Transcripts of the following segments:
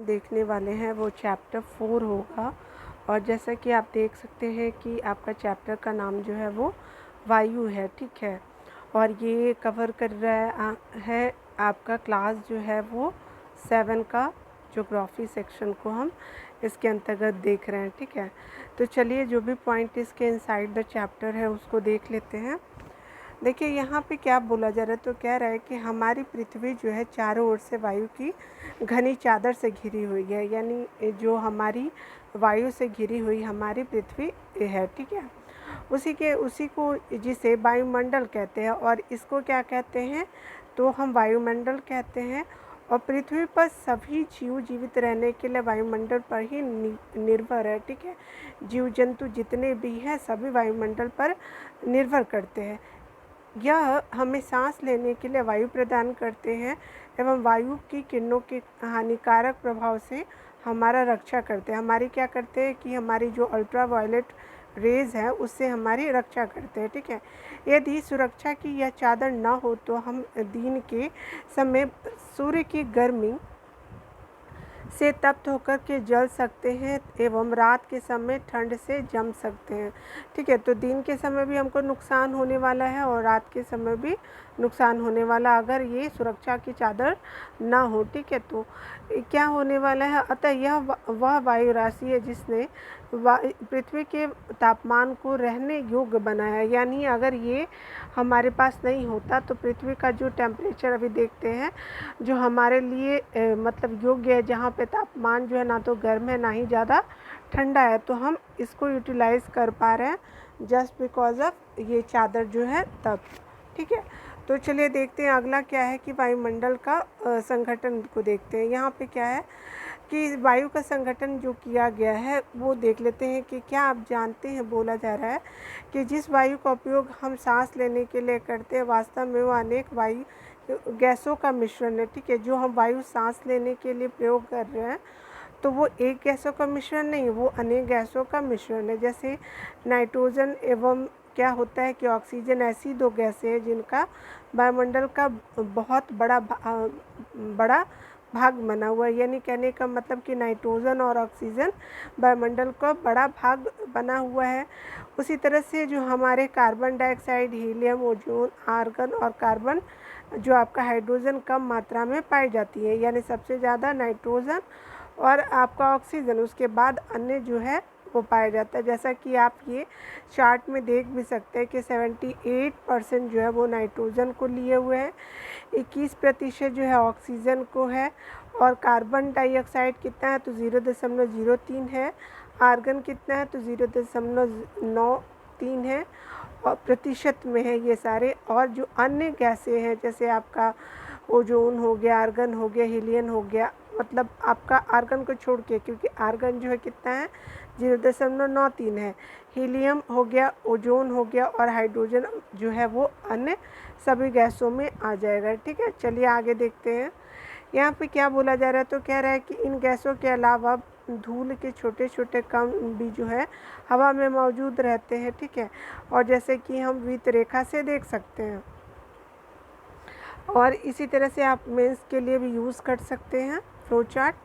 देखने वाले हैं वो चैप्टर 4 होगा। और जैसा कि आप देख सकते हैं कि आपका चैप्टर का नाम जो है वो वायु है, ठीक है। और ये कवर कर रहा है आपका क्लास जो है वो 7 का ज्योग्राफी सेक्शन को हम इसके अंतर्गत देख रहे हैं, ठीक है। तो चलिए जो भी पॉइंट इसके इनसाइड द चैप्टर है उसको देख लेते हैं। देखिए यहाँ पे क्या बोला जा रहा है, तो कह रहा है कि हमारी पृथ्वी जो है चारों ओर से वायु की घनी चादर से घिरी हुई है। यानी जो हमारी वायु से घिरी हुई हमारी पृथ्वी है, ठीक है। उसी को जिसे वायुमंडल कहते हैं। और इसको क्या कहते हैं, तो हम वायुमंडल कहते हैं। और पृथ्वी पर सभी जीव जीवित रहने के लिए वायुमंडल पर ही निर्भर है, ठीक है। जीव जंतु जितने भी हैं सभी वायुमंडल पर निर्भर करते हैं। यह हमें सांस लेने के लिए वायु प्रदान करते हैं एवं वायु की किरणों के हानिकारक प्रभाव से हमारा रक्षा करते हैं। हमारी क्या करते हैं कि हमारी जो अल्ट्रा वायलेट रेज़ है उससे हमारी रक्षा करते हैं, ठीक है। यदि सुरक्षा की यह चादर न हो तो हम दिन के समय सूर्य की गर्मी से तप्त होकर के जल सकते हैं एवं रात के समय ठंड से जम सकते हैं, ठीक है। तो दिन के समय भी हमको नुकसान होने वाला है और रात के समय भी नुकसान होने वाला अगर ये सुरक्षा की चादर ना हो, ठीक है। तो क्या होने वाला है, अतः यह वह वायु राशि है जिसने पृथ्वी के तापमान को रहने योग्य बनाया। यानी अगर ये हमारे पास नहीं होता तो पृथ्वी का जो टेम्परेचर अभी देखते हैं जो हमारे लिए मतलब योग्य है, जहाँ पे तापमान जो है ना तो गर्म है ना ही ज़्यादा ठंडा है, तो हम इसको यूटिलाइज़ कर पा रहे हैं जस्ट बिकॉज ऑफ ये चादर जो है तब, ठीक है। तो चलिए देखते हैं अगला क्या है कि वायुमंडल का संगठन को देखते हैं। यहाँ पे क्या है कि वायु का संगठन जो किया गया है वो देख लेते हैं कि क्या आप जानते हैं, बोला जा रहा है कि जिस वायु का उपयोग हम सांस लेने के लिए करते हैं वास्तव में वो अनेक वायु गैसों का मिश्रण है, ठीक है। जो हम वायु सांस लेने के लिए प्रयोग कर रहे हैं तो वो एक गैसों का मिश्रण नहीं, वो अनेक गैसों का मिश्रण है। जैसे नाइट्रोजन एवं क्या होता है कि ऑक्सीजन, ऐसी दो गैसें हैं जिनका वायुमंडल का बहुत बड़ा भाग बना हुआ है। यानी कहने का मतलब कि नाइट्रोजन और ऑक्सीजन वायुमंडल का बड़ा भाग बना हुआ है। उसी तरह से जो हमारे carbon dioxide, helium, ozone, argon और कार्बन जो आपका हाइड्रोजन कम मात्रा में पाई जाती है। यानी सबसे ज़्यादा नाइट्रोजन और आपका ऑक्सीजन, उसके बाद अन्य जो है वो पाया जाता है। जैसा कि आप ये चार्ट में देख भी सकते हैं कि 78% जो है वो नाइट्रोजन को लिए हुए हैं, 21% जो है ऑक्सीजन को है, और कार्बन डाइऑक्साइड कितना है तो 0.03 है, आर्गन कितना है तो 0.93 है और प्रतिशत में है ये सारे। और जो अन्य गैसें हैं जैसे आपका ओजोन हो गया, आर्गन हो गया, हीलियम हो गया, मतलब आपका आर्गन को छोड़ के, क्योंकि आर्गन जो है कितना है 0.93 है, हीलियम हो गया, ओजोन हो गया और हाइड्रोजन जो है वो अन्य सभी गैसों में आ जाएगा, ठीक है। चलिए आगे देखते हैं। यहाँ पे क्या बोला जा रहा है, तो कह रहा है कि इन गैसों के अलावा धूल के छोटे छोटे कण भी जो है हवा में मौजूद रहते हैं, ठीक है। और जैसे कि हम वित्त रेखा से देख सकते हैं, और इसी तरह से आप मेंस के लिए भी यूज़ कर सकते हैं फ्लो चार्ट।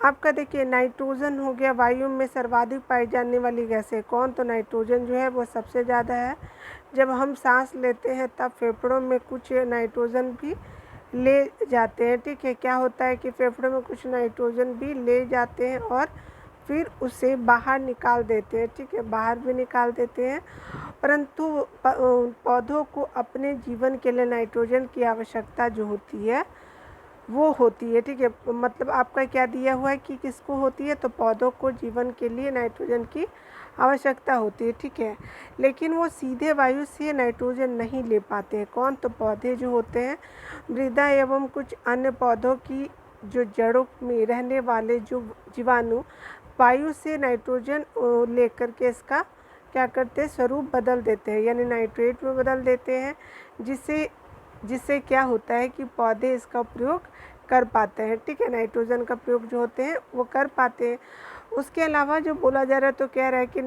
आपका देखिए नाइट्रोजन हो गया, वायु में सर्वाधिक पाई जाने वाली गैस है कौन, तो नाइट्रोजन जो है वो सबसे ज़्यादा है। जब हम सांस लेते हैं तब फेफड़ों में कुछ नाइट्रोजन भी ले जाते हैं, ठीक है। क्या होता है कि फेफड़ों में कुछ नाइट्रोजन भी ले जाते हैं और फिर उसे बाहर निकाल देते हैं, ठीक है, बाहर भी निकाल देते हैं। परंतु पौधों को अपने जीवन के लिए नाइट्रोजन की आवश्यकता जो होती है वो होती है, ठीक है। मतलब आपका क्या दिया हुआ है कि किसको होती है, तो पौधों को जीवन के लिए नाइट्रोजन की आवश्यकता होती है, ठीक है। लेकिन वो सीधे वायु से नाइट्रोजन नहीं ले पाते हैं कौन, तो पौधे जो होते हैं, मृदा एवं कुछ अन्य पौधों की जो जड़ों में रहने वाले जो जीवाणु वायु से नाइट्रोजन लेकर के इसका क्या करते हैं, स्वरूप बदल देते हैं, यानी नाइट्रेट में बदल देते हैं, जिससे क्या होता है कि पौधे इसका प्रयोग कर पाते हैं, ठीक है। नाइट्रोजन का प्रयोग जो होते हैं वो कर पाते हैं। उसके अलावा जो बोला जा रहा है, तो कह रहा है कि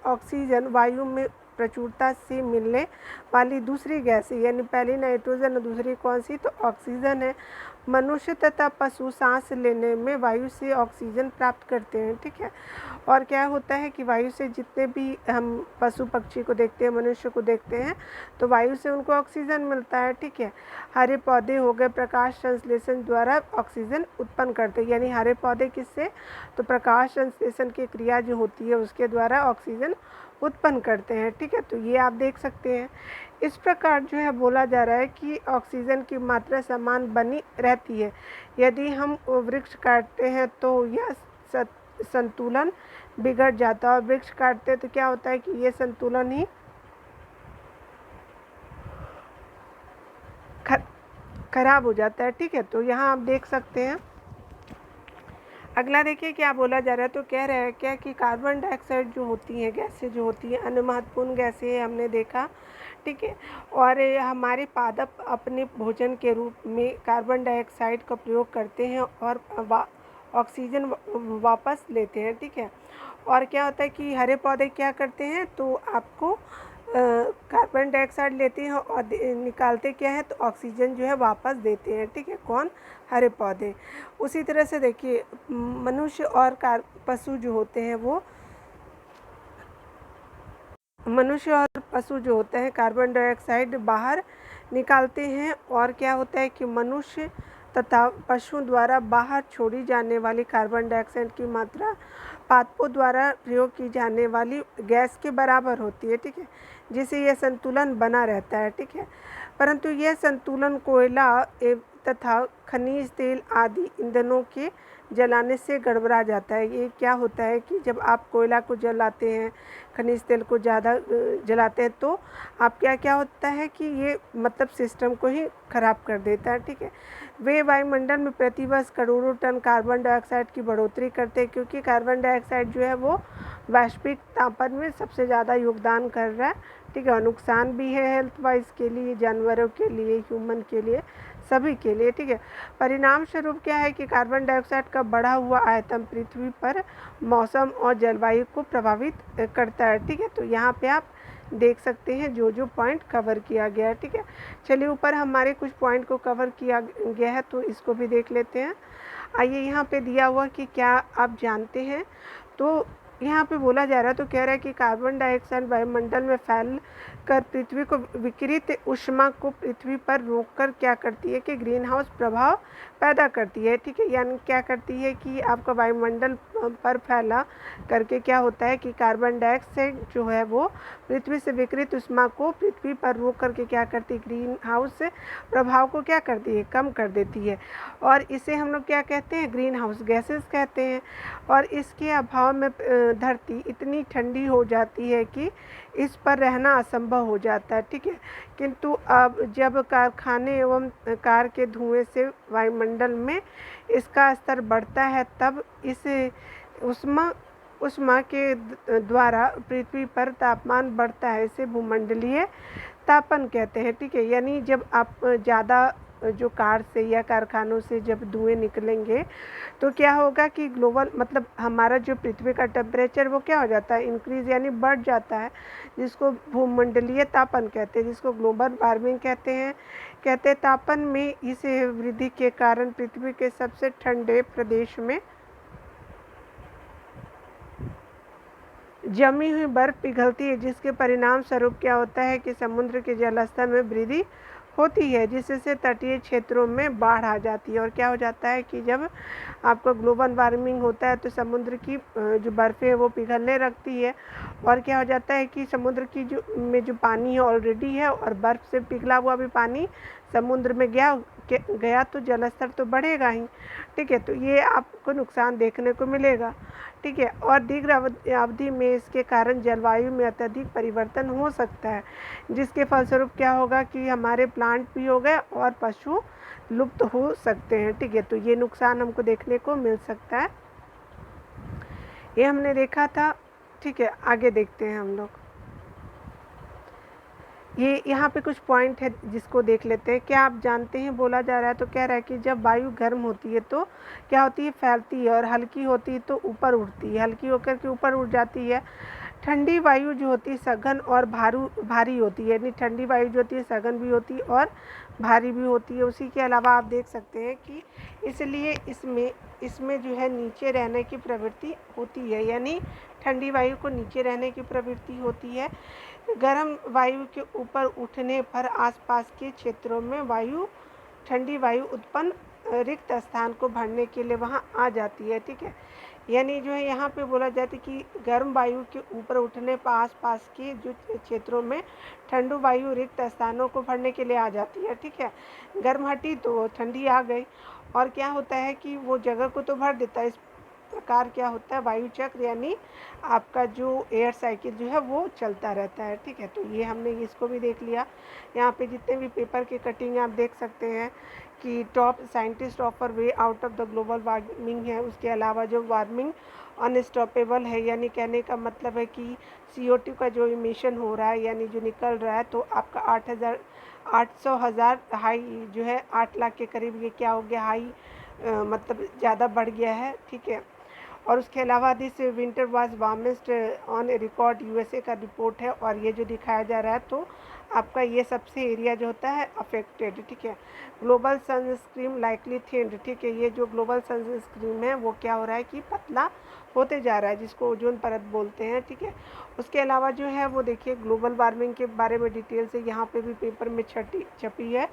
ऑक्सीजन वायु में प्रचुरता से मिलने वाली दूसरी गैस है। यानी पहली नाइट्रोजन और दूसरी कौन सी, तो ऑक्सीजन है। मनुष्य तथा पशु सांस लेने में वायु से ऑक्सीजन प्राप्त करते हैं, ठीक है। और क्या होता है कि वायु से जितने भी हम पशु पक्षी को देखते हैं, मनुष्य को देखते हैं, तो वायु से उनको ऑक्सीजन मिलता है, ठीक है। हरे पौधे हो गए प्रकाश संश्लेषण द्वारा ऑक्सीजन उत्पन्न करते हैं, यानी हरे पौधे किससे, तो प्रकाश संश्लेषण की क्रिया जो होती है उसके द्वारा ऑक्सीजन उत्पन्न करते हैं, ठीक है। तो ये आप देख सकते हैं। इस प्रकार जो है बोला जा रहा है कि ऑक्सीजन की मात्रा समान बनी रहती है। यदि हम वृक्ष काटते हैं तो यह संतुलन बिगड़ जाता है, और वृक्ष काटते हैं तो क्या होता है कि ये संतुलन ही खराब हो जाता है, ठीक है। तो यहाँ आप देख सकते हैं। अगला देखिए क्या बोला जा रहा है, तो कह रहा है क्या कि कार्बन डाइऑक्साइड जो होती है, गैसें जो होती हैं, अन्य महत्वपूर्ण गैसें हमने देखा, ठीक है। और हमारे पादप अपने भोजन के रूप में कार्बन डाइऑक्साइड का प्रयोग करते हैं और ऑक्सीजन वापस लेते हैं, ठीक है। और क्या होता है कि हरे पौधे क्या करते हैं, तो आपको कार्बन डाइऑक्साइड लेते हैं और निकालते क्या है, तो ऑक्सीजन जो है वापस देते हैं, ठीक है। कौन, हरे पौधे। उसी तरह से देखिए मनुष्य और पशु जो होते हैं वो मनुष्य और पशु जो होते हैं कार्बन डाइऑक्साइड बाहर निकालते हैं, और क्या होता है कि मनुष्य तथा पशुओं द्वारा बाहर छोड़ी जाने वाली कार्बन डाइऑक्साइड की मात्रा पादपों द्वारा प्रयोग की जाने वाली गैस के बराबर होती है, ठीक है, जिससे यह संतुलन बना रहता है, ठीक है। परंतु यह संतुलन कोयला तथा खनिज तेल आदि ईंधनों के जलाने से गड़बड़ा जाता है। ये क्या होता है कि जब आप कोयला को जलाते हैं, खनिज तेल को ज़्यादा जलाते हैं, तो आप क्या होता है कि ये मतलब सिस्टम को ही ख़राब कर देता है, ठीक है। वे वायुमंडल में प्रतिवर्ष करोड़ों टन कार्बन डाइऑक्साइड की बढ़ोतरी करते हैं, क्योंकि कार्बन डाइऑक्साइड जो है वो वैश्विक तापमान में सबसे ज़्यादा योगदान कर रहा है, ठीक है। और नुकसान भी है हेल्थ वाइज के लिए, जानवरों के लिए, ह्यूमन के लिए, सभी के लिए, ठीक है। परिणाम स्वरूप क्या है कि कार्बन डाइऑक्साइड का बढ़ा हुआ आयतन पृथ्वी पर मौसम और जलवायु को प्रभावित करता है, ठीक है। तो यहाँ पे आप देख सकते हैं जो जो पॉइंट कवर किया गया है, ठीक है। चलिए ऊपर हमारे कुछ पॉइंट को कवर किया गया है, तो इसको भी देख लेते हैं। आइए यहाँ पे दिया हुआ कि क्या आप जानते हैं, तो यहाँ पे बोला जा रहा है, तो कह रहा है कि कार्बन डाइऑक्साइड वायुमंडल में फैल कर पृथ्वी को विकिरित ऊष्मा को पृथ्वी पर रोककर क्या करती है कि ग्रीन हाउस प्रभाव पैदा करती है, ठीक है। यानी क्या करती है कि आपका वायुमंडल पर फैला करके क्या होता है कि कार्बन डाइऑक्साइड जो है वो पृथ्वी से विकिरित ऊष्मा को पृथ्वी पर रोक करके क्या करती है, ग्रीन हाउस प्रभाव को क्या करती है, कम कर देती है। और इसे हम लोग क्या कहते हैं, ग्रीन हाउस गैसेस कहते हैं। और इसके अभाव में धरती इतनी ठंडी हो जाती है कि इस पर रहना असंभव हो जाता है, ठीक है। किंतु अब जब कारखाने एवं कार के धुएं से वायुमंडल में इसका स्तर बढ़ता है, तब इस उष्मा के द्वारा पृथ्वी पर तापमान बढ़ता है। इसे भूमंडलीय तापन कहते हैं, ठीक है। यानी जब आप ज़्यादा जो कार से या कारखानों से जब धुएं निकलेंगे, तो क्या होगा कि ग्लोबल मतलब हमारा जो पृथ्वी का टेम्परेचर वो क्या हो जाता है, इंक्रीज़ यानी बढ़ जाता है, जिसको भूमंडलीय तापन कहते हैं, जिसको ग्लोबल वार्मिंग कहते हैं। तापन में इस वृद्धि के कारण पृथ्वी के सबसे ठंडे प्रदेश में जमी हुई बर्फ पिघलती है, जिसके परिणाम स्वरूप क्या होता है कि समुद्र के जलस्तर में वृद्धि होती है, जिससे तटीय क्षेत्रों में बाढ़ आ जाती है। और क्या हो जाता है कि जब आपका ग्लोबल वार्मिंग होता है तो समुद्र की जो बर्फ़ें वो पिघलने लगती है, और क्या हो जाता है कि समुद्र की जो पानी है ऑलरेडी है, और बर्फ़ से पिघला हुआ भी पानी समुद्र में गया तो जलस्तर तो बढ़ेगा ही, ठीक है। तो ये आपको नुकसान देखने को मिलेगा, ठीक है। और दीर्घ अवधि में इसके कारण जलवायु में अत्यधिक परिवर्तन हो सकता है, जिसके फलस्वरूप क्या होगा कि हमारे प्लांट भी हो गए और पशु लुप्त हो सकते हैं, ठीक है। तो ये नुकसान हमको देखने को मिल सकता है, ये हमने देखा था, ठीक है। आगे देखते हैं हम लोग। ये यहाँ पे कुछ पॉइंट है जिसको देख लेते हैं। क्या आप जानते हैं, बोला जा रहा है, तो कह रहा है कि जब वायु गर्म होती है तो क्या होती है, फैलती है, और हल्की होती है तो ऊपर उड़ती है, हल्की होकर के ऊपर उड़ जाती है। ठंडी वायु जो होती है सघन और भारी होती है, यानी ठंडी वायु जो होती है सघन भी होती है और भारी भी होती है। उसी के अलावा आप देख सकते हैं कि इसलिए इसमें जो है नीचे रहने की प्रवृत्ति होती है, यानी ठंडी वायु को नीचे रहने की प्रवृत्ति होती है। गर्म वायु के ऊपर उठने पर आसपास के क्षेत्रों में ठंडी वायु उत्पन्न रिक्त स्थान को भरने के लिए वहाँ आ जाती है, ठीक है। यानी जो है यहाँ पे बोला जाता है कि गर्म वायु के ऊपर उठने पर आसपास के जो क्षेत्रों में ठंडू वायु रिक्त स्थानों को भरने के लिए आ जाती है, ठीक है। गर्म हटी तो ठंडी आ गई, और क्या होता है कि वो जगह को तो भर देता है। इस प्रकार क्या होता है, वायु चक्र यानी आपका जो एयर साइकिल जो है वो चलता रहता है, ठीक है। तो ये हमने इसको भी देख लिया। यहाँ पे जितने भी पेपर की कटिंग आप देख सकते हैं कि top scientist offer way out of the global warming है। उसके अलावा जो वार्मिंग अनस्टॉपेबल है, यानी कहने का मतलब है कि CO2 का जो इमिशन हो रहा है, यानी जो निकल रहा है, तो आपका 800,000 हाई जो है 8 लाख के करीब ये क्या हो गया, हाई मतलब ज़्यादा बढ़ गया है, ठीक है। और उसके अलावा this winter was warmest on record USA का रिपोर्ट है, और ये जो दिखाया जा रहा है तो आपका ये सबसे एरिया जो होता है अफेक्टेड, ठीक है। ग्लोबल सनस्क्रीन लाइकली थिन्ड, ठीक है। ये जो ग्लोबल सनस्क्रीन है वो क्या हो रहा है कि पतला होते जा रहा है, जिसको ओजोन परत बोलते हैं, ठीक है। उसके अलावा जो है वो देखिए ग्लोबल वार्मिंग के बारे में डिटेल से यहाँ पे भी पेपर में छपी है।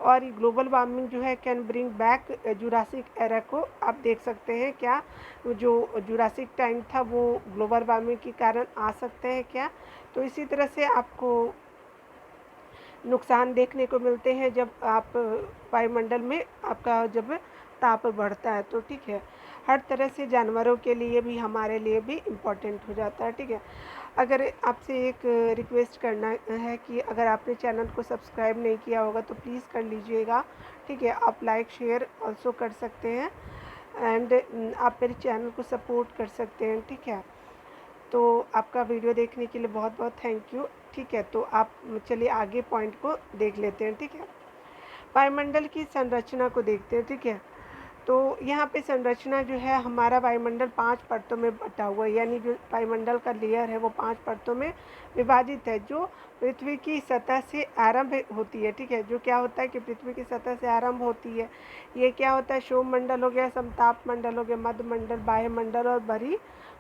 और ग्लोबल वार्मिंग जो है can bring back Jurassic era को आप देख सकते हैं, क्या जो जुरासिक टाइम था वो ग्लोबल वार्मिंग के कारण आ सकते हैं क्या। तो इसी तरह से आपको नुकसान देखने को मिलते हैं जब आप वायुमंडल में आपका जब ताप बढ़ता है, तो ठीक है। हर तरह से जानवरों के लिए भी हमारे लिए भी इम्पोर्टेंट हो जाता है, ठीक है। अगर आपसे एक रिक्वेस्ट करना है कि अगर आपने चैनल को सब्सक्राइब नहीं किया होगा तो प्लीज़ कर लीजिएगा, ठीक है। आप लाइक शेयर ऑल्सो कर सकते हैं, एंड आप मेरे चैनल को सपोर्ट कर सकते हैं, ठीक है। तो आपका वीडियो देखने के लिए बहुत बहुत थैंक यू, ठीक है। तो आप चलिए आगे पॉइंट को देख लेते हैं, ठीक है। वायुमंडल की संरचना को देखते हैं, ठीक है। तो यहाँ पे संरचना जो है, हमारा वायुमंडल 5 परतों में बटा हुआ है, यानी जो वायुमंडल का लेयर है वो 5 परतों में विभाजित है, जो पृथ्वी की सतह से आरंभ होती है, ठीक है। जो क्या होता है कि पृथ्वी की सतह से आरंभ होती है, ये क्या होता है, शोभ मंडल हो गया, समताप मंडल हो गया, मध्य मंडल, बाह्य मंडल और बरी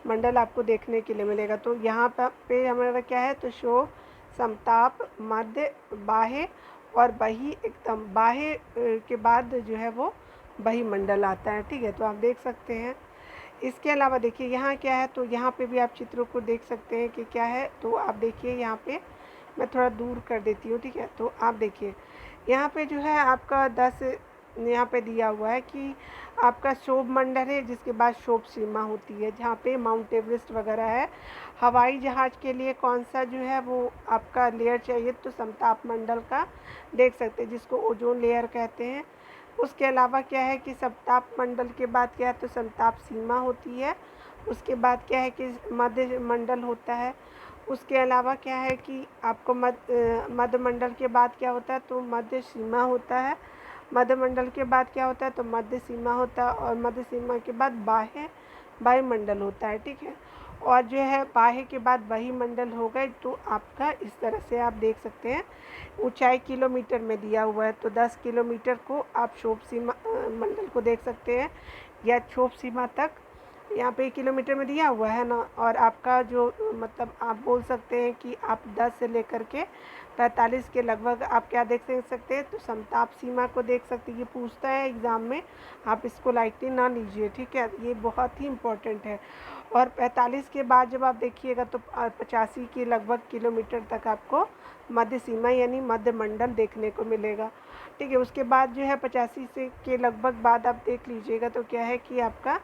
मंडल आपको देखने के लिए मिलेगा। तो यहाँ पे हमारा क्या है, तो शोभ, समताप, मध्य, बाह्य और बही, एकदम बाह्य के बाद जो है वो बही मंडल आता है, ठीक है। तो आप देख सकते हैं। इसके अलावा देखिए यहाँ क्या है, तो यहाँ पे भी आप चित्रों को देख सकते हैं कि क्या है। तो आप देखिए यहाँ पे मैं थोड़ा दूर कर देती हूँ, ठीक है। तो आप देखिए यहाँ पे जो है आपका 10 यहाँ पे दिया हुआ है कि आपका शोभ मंडल है, जिसके बाद शोभ सीमा होती है, जहाँ पे माउंट एवरेस्ट वगैरह है। हवाई जहाज़ के लिए कौन सा जो है वो आपका लेयर चाहिए, तो समताप मंडल का देख सकते हैं, जिसको ओजोन लेयर कहते हैं। उसके अलावा क्या है कि समताप मंडल के बाद क्या है, तो समताप सीमा होती है। उसके बाद क्या है कि मध्य मंडल होता है। उसके अलावा क्या है कि आपको मध्य मंडल के बाद क्या होता है, तो मध्य सीमा होता है। मध्य मंडल के बाद क्या होता है, तो मध्य सीमा होता है, और मध्य सीमा के बाद बाह्य मंडल होता है, ठीक है। और जो है बाह्य के बाद बही मंडल हो गए। तो आपका इस तरह से आप देख सकते हैं, ऊंचाई किलोमीटर में दिया हुआ है, तो 10 किलोमीटर को आप शोभ सीमा मंडल को देख सकते हैं, या क्षोभ सीमा तक यहाँ पे किलोमीटर में दिया हुआ है ना। और आपका जो मतलब आप बोल सकते हैं कि आप 10 से लेकर के 45 के लगभग आप क्या देख सकते हैं, तो समताप सीमा को देख सकते हैं। ये पूछता है एग्ज़ाम में, आप इसको लाइटली ना लीजिए, ठीक है, ये बहुत ही इम्पोर्टेंट है। और 45 के बाद जब आप देखिएगा तो 85 के लगभग किलोमीटर तक आपको मध्य सीमा यानी मध्य मंडल देखने को मिलेगा, ठीक है। उसके बाद जो है 85 से के लगभग बाद आप देख लीजिएगा तो क्या है कि आपका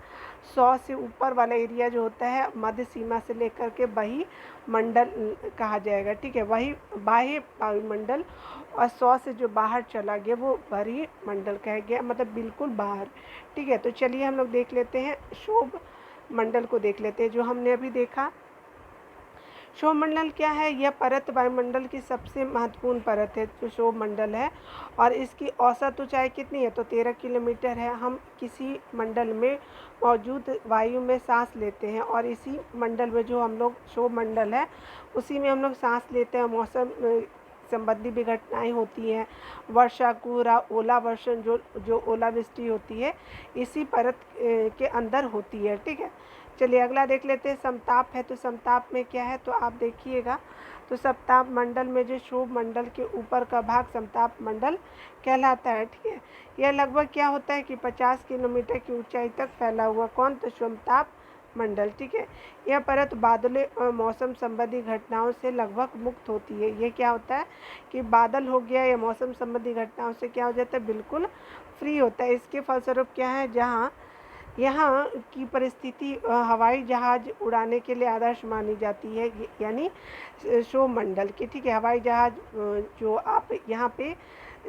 100 से ऊपर वाला एरिया जो होता है मध्य सीमा से लेकर के बही मंडल कहा जाएगा, ठीक है। वही बाह्य वायुमंडल, और 100 से जो बाहर चला गया वो बरी मंडल कहा गया, मतलब बिल्कुल बाहर, ठीक है। तो चलिए हम लोग देख लेते हैं शोभ मंडल को देख लेते हैं, जो हमने अभी देखा। शोभ मंडल क्या है, यह परत वायुमंडल की सबसे महत्वपूर्ण परत है, जो शोभ मंडल है। और इसकी औसत ऊंचाई कितनी है, तो 13 किलोमीटर है। हम किसी मंडल में मौजूद वायु में सांस लेते हैं, और इसी मंडल में जो हम लोग शोभ मंडल है उसी में हम लोग सांस लेते हैं। मौसम संबंधी भी घटनाएं होती हैं, वर्षा, कोहरा, ओला वर्षण, जो ओलावृष्टि होती है इसी परत के अंदर होती है। ठीक है, चलिए अगला देख लेते हैं। समताप है, तो समताप में क्या है, तो आप देखिएगा, तो समताप मंडल में जो क्षोभ मंडल के ऊपर का भाग समताप मंडल कहलाता है। ठीक है, यह लगभग क्या होता है कि 50 किलोमीटर की ऊंचाई तक फैला हुआ कौन, तो समताप मंडल। ठीक है, यह परत बादलों और मौसम संबंधी घटनाओं से लगभग मुक्त होती है। ये क्या होता है कि बादल हो गया या मौसम संबंधी घटनाओं से क्या हो जाता है, बिल्कुल फ्री होता है। इसके फलस्वरूप क्या है, जहाँ यहाँ की परिस्थिति हवाई जहाज़ उड़ाने के लिए आदर्श मानी जाती है, यानी क्षोभ मंडल की। ठीक है, हवाई जहाज़ जो आप यहाँ पे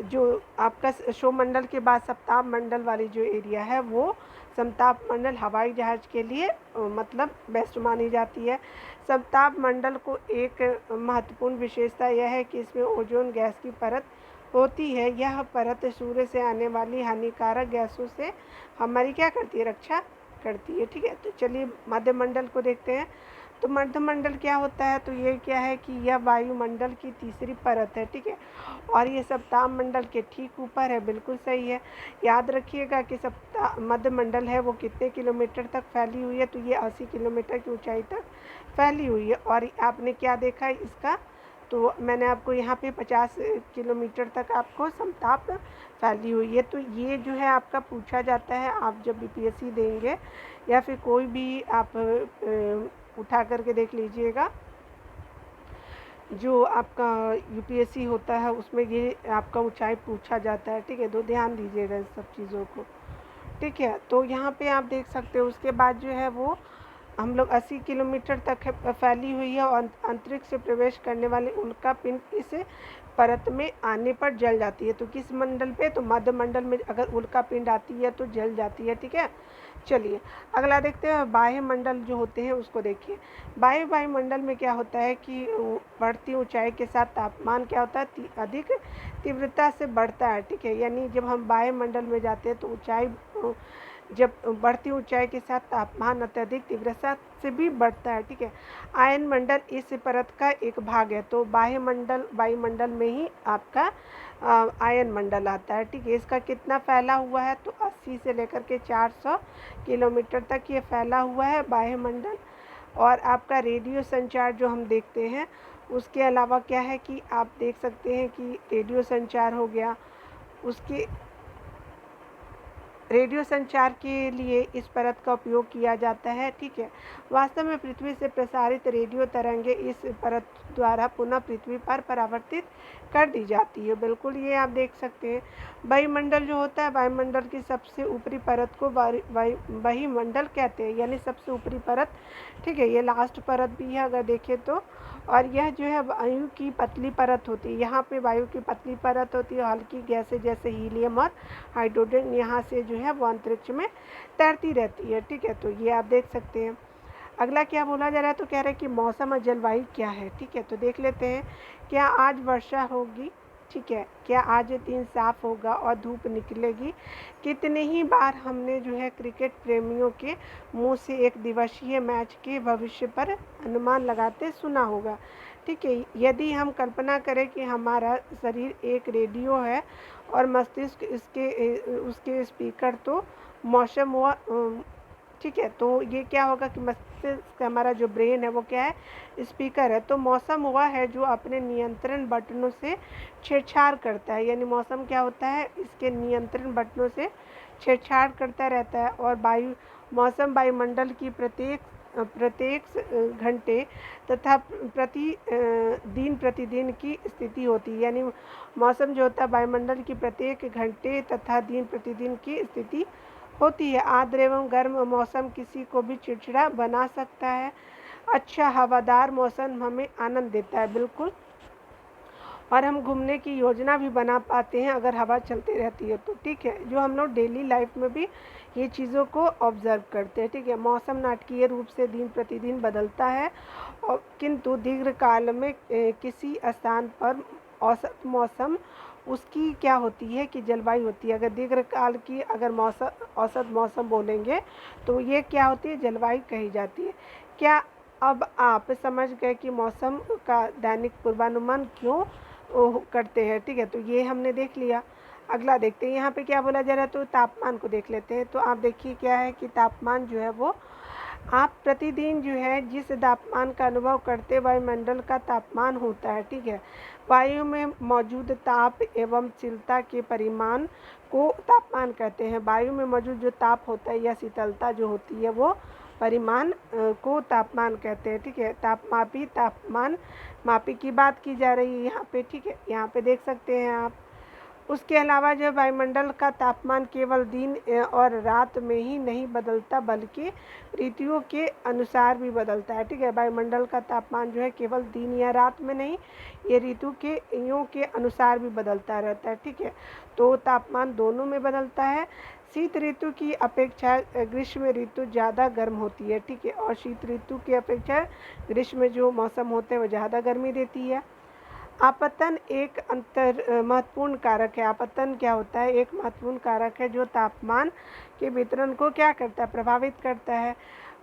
जो आपका क्षोभ मंडल के बाद समताप मंडल वाली जो एरिया है वो समताप मंडल हवाई जहाज़ के लिए मतलब बेस्ट मानी जाती है। समताप मंडल को एक महत्वपूर्ण विशेषता यह है कि इसमें ओजोन गैस की परत होती है। यह परत सूर्य से आने वाली हानिकारक गैसों से हमारी क्या करती है, रक्षा करती है। ठीक है, तो चलिए मध्यमंडल को देखते हैं। तो मध्यमंडल क्या होता है, तो ये क्या है कि यह वायुमंडल की तीसरी परत है। ठीक है, और ये सप्ताह मंडल के ठीक ऊपर है, बिल्कुल सही है। याद रखिएगा कि मध्यमंडल है वो कितने किलोमीटर तक फैली हुई है, तो ये 80 किलोमीटर की ऊंचाई तक फैली हुई है। और आपने क्या देखा है इसका, तो मैंने आपको यहाँ पे 50 किलोमीटर तक आपको समताप फैली हुई है। तो ये जो है आपका पूछा जाता है, आप जब बीपीएससी देंगे या फिर कोई भी आप उठा करके देख लीजिएगा, जो आपका यूपीएससी होता है उसमें ये आपका ऊंचाई पूछा जाता है। ठीक है, तो ध्यान दीजिएगा इस सब चीज़ों को। ठीक है, तो यहाँ पे आप देख सकते हो। उसके बाद जो है वो हम लोग 80 किलोमीटर तक फैली हुई है, और अंतरिक्ष से प्रवेश करने वाले उल्का पिंड इस परत में आने पर जल जाती है। तो किस मंडल पे, तो मध्य मंडल में अगर उल्का पिंड आती है तो जल जाती है। ठीक है, चलिए अगला देखते हैं। बाह्य मंडल जो होते हैं उसको देखिए। वायुमंडल में क्या होता है कि बढ़ती ऊंचाई के साथ तापमान क्या होता है, अधिक तीव्रता से बढ़ता है। ठीक है, यानी जब हम वायुमंडल में जाते हैं तो ऊंचाई जब बढ़ती ऊंचाई के साथ तापमान अत्यधिक तीव्रता से भी बढ़ता है। ठीक है, आयन मंडल इस परत का एक भाग है। तो बाह्य मंडल वायुमंडल में ही आपका आयन मंडल आता है। ठीक है, इसका कितना फैला हुआ है, तो 80 से लेकर के 400 किलोमीटर तक ये फैला हुआ है वायुमंडल। और आपका रेडियो संचार जो हम देखते हैं, उसके अलावा क्या है कि आप देख सकते हैं कि रेडियो संचार हो गया, उसके रेडियो संचार के लिए इस परत का उपयोग किया जाता है। ठीक है, वास्तव में पृथ्वी से प्रसारित रेडियो तरंगे इस परत द्वारा पुनः पृथ्वी पर परावर्तित कर दी जाती है। बिल्कुल, ये आप देख सकते हैं। वायुमंडल जो होता है, वायुमंडल की सबसे ऊपरी परत को वायुमंडल कहते हैं, यानी सबसे ऊपरी परत। ठीक है, ये लास्ट परत भी है अगर देखें तो। और यह जो है वायु की पतली परत होती है। यहाँ पे वायु की पतली परत होती है, हल्की गैसें जैसे हीलियम और हाइड्रोजन यहाँ से जो है वो अंतरिक्ष में तैरती रहती है। ठीक है, तो ये आप देख सकते हैं। अगला क्या बोला जा रहा है, तो कह रहे हैं कि मौसम और जलवायु क्या है। ठीक है, तो देख लेते हैं। क्या आज वर्षा होगी, ठीक है, क्या आज दिन साफ होगा और धूप निकलेगी। कितने ही बार हमने जो है क्रिकेट प्रेमियों के मुंह से एक दिवसीय मैच के भविष्य पर अनुमान लगाते सुना होगा। ठीक है, यदि हम कल्पना करें कि हमारा शरीर एक रेडियो है और मस्तिष्क उसके स्पीकर, तो मौसम हुआ। ठीक है, तो ये क्या होगा कि मस्तिष्क हमारा जो ब्रेन है वो क्या है, स्पीकर है। तो मौसम हुआ है जो अपने नियंत्रण बटनों से छेड़छाड़ करता है, यानी मौसम क्या होता है, इसके नियंत्रण बटनों से छेड़छाड़ करता रहता है। और मौसम वायुमंडल की प्रत्येक घंटे तथा प्रतिदिन की स्थिति होती है। यानी मौसम जो होता है वायुमंडल की प्रत्येक घंटे तथा दिन प्रतिदिन की स्थिति होती है। आर्द्र एवं गर्म मौसम किसी को भी चिड़चिड़ा बना सकता है। अच्छा हवादार मौसम हमें आनंद देता है, बिल्कुल। और हम घूमने की योजना भी बना पाते हैं अगर हवा चलती रहती है तो। ठीक है, जो हम लोग डेली लाइफ में भी ये चीज़ों को ऑब्जर्व करते हैं। ठीक है, मौसम नाटकीय रूप से दिन प्रतिदिन बदलता है, और किंतु दीर्घकाल में किसी स्थान पर औसत मौसम उसकी क्या होती है कि जलवायु होती है। अगर दीर्घकाल की अगर औसत मौसम बोलेंगे तो ये क्या होती है, जलवायु कही जाती है। क्या अब आप समझ गए कि मौसम का दैनिक पूर्वानुमान क्यों वो करते हैं, ठीक है। तो ये हमने देख लिया। अगला देखते हैं यहाँ पे क्या बोला जा रहा है, तो तापमान को देख लेते हैं। तो आप देखिए क्या है कि तापमान जो है वो आप प्रतिदिन जो है जिस तापमान का अनुभव करते वायुमंडल का तापमान होता है, ठीक है। वायु में मौजूद ताप एवं शीतलता के परिमाण को तापमान कहते हैं। वायु में मौजूद जो ताप होता है या शीतलता जो होती है वो परिमाण को तापमान कहते हैं, ठीक है। तापमापी तापमान मापी की बात की जा रही है यहाँ पे, ठीक है। यहाँ पे देख सकते हैं आप। उसके अलावा जो वायुमंडल का तापमान केवल दिन और रात में ही नहीं बदलता बल्कि ऋतुओं के अनुसार भी बदलता है, ठीक है। वायुमंडल का तापमान जो है केवल दिन या रात में नहीं, ये ऋतु के के अनुसार भी बदलता रहता है, ठीक है। तो तापमान दोनों में बदलता है। शीत ऋतु की अपेक्षा ग्रीष्म ऋतु ज़्यादा गर्म होती है, ठीक है। और शीत ऋतु की अपेक्षा ग्रीष्म में जो मौसम होते हैं वो ज़्यादा गर्मी देती है। आपतन एक महत्वपूर्ण कारक है। आपतन क्या होता है, एक महत्वपूर्ण कारक है जो तापमान के वितरण को क्या करता है, प्रभावित करता है।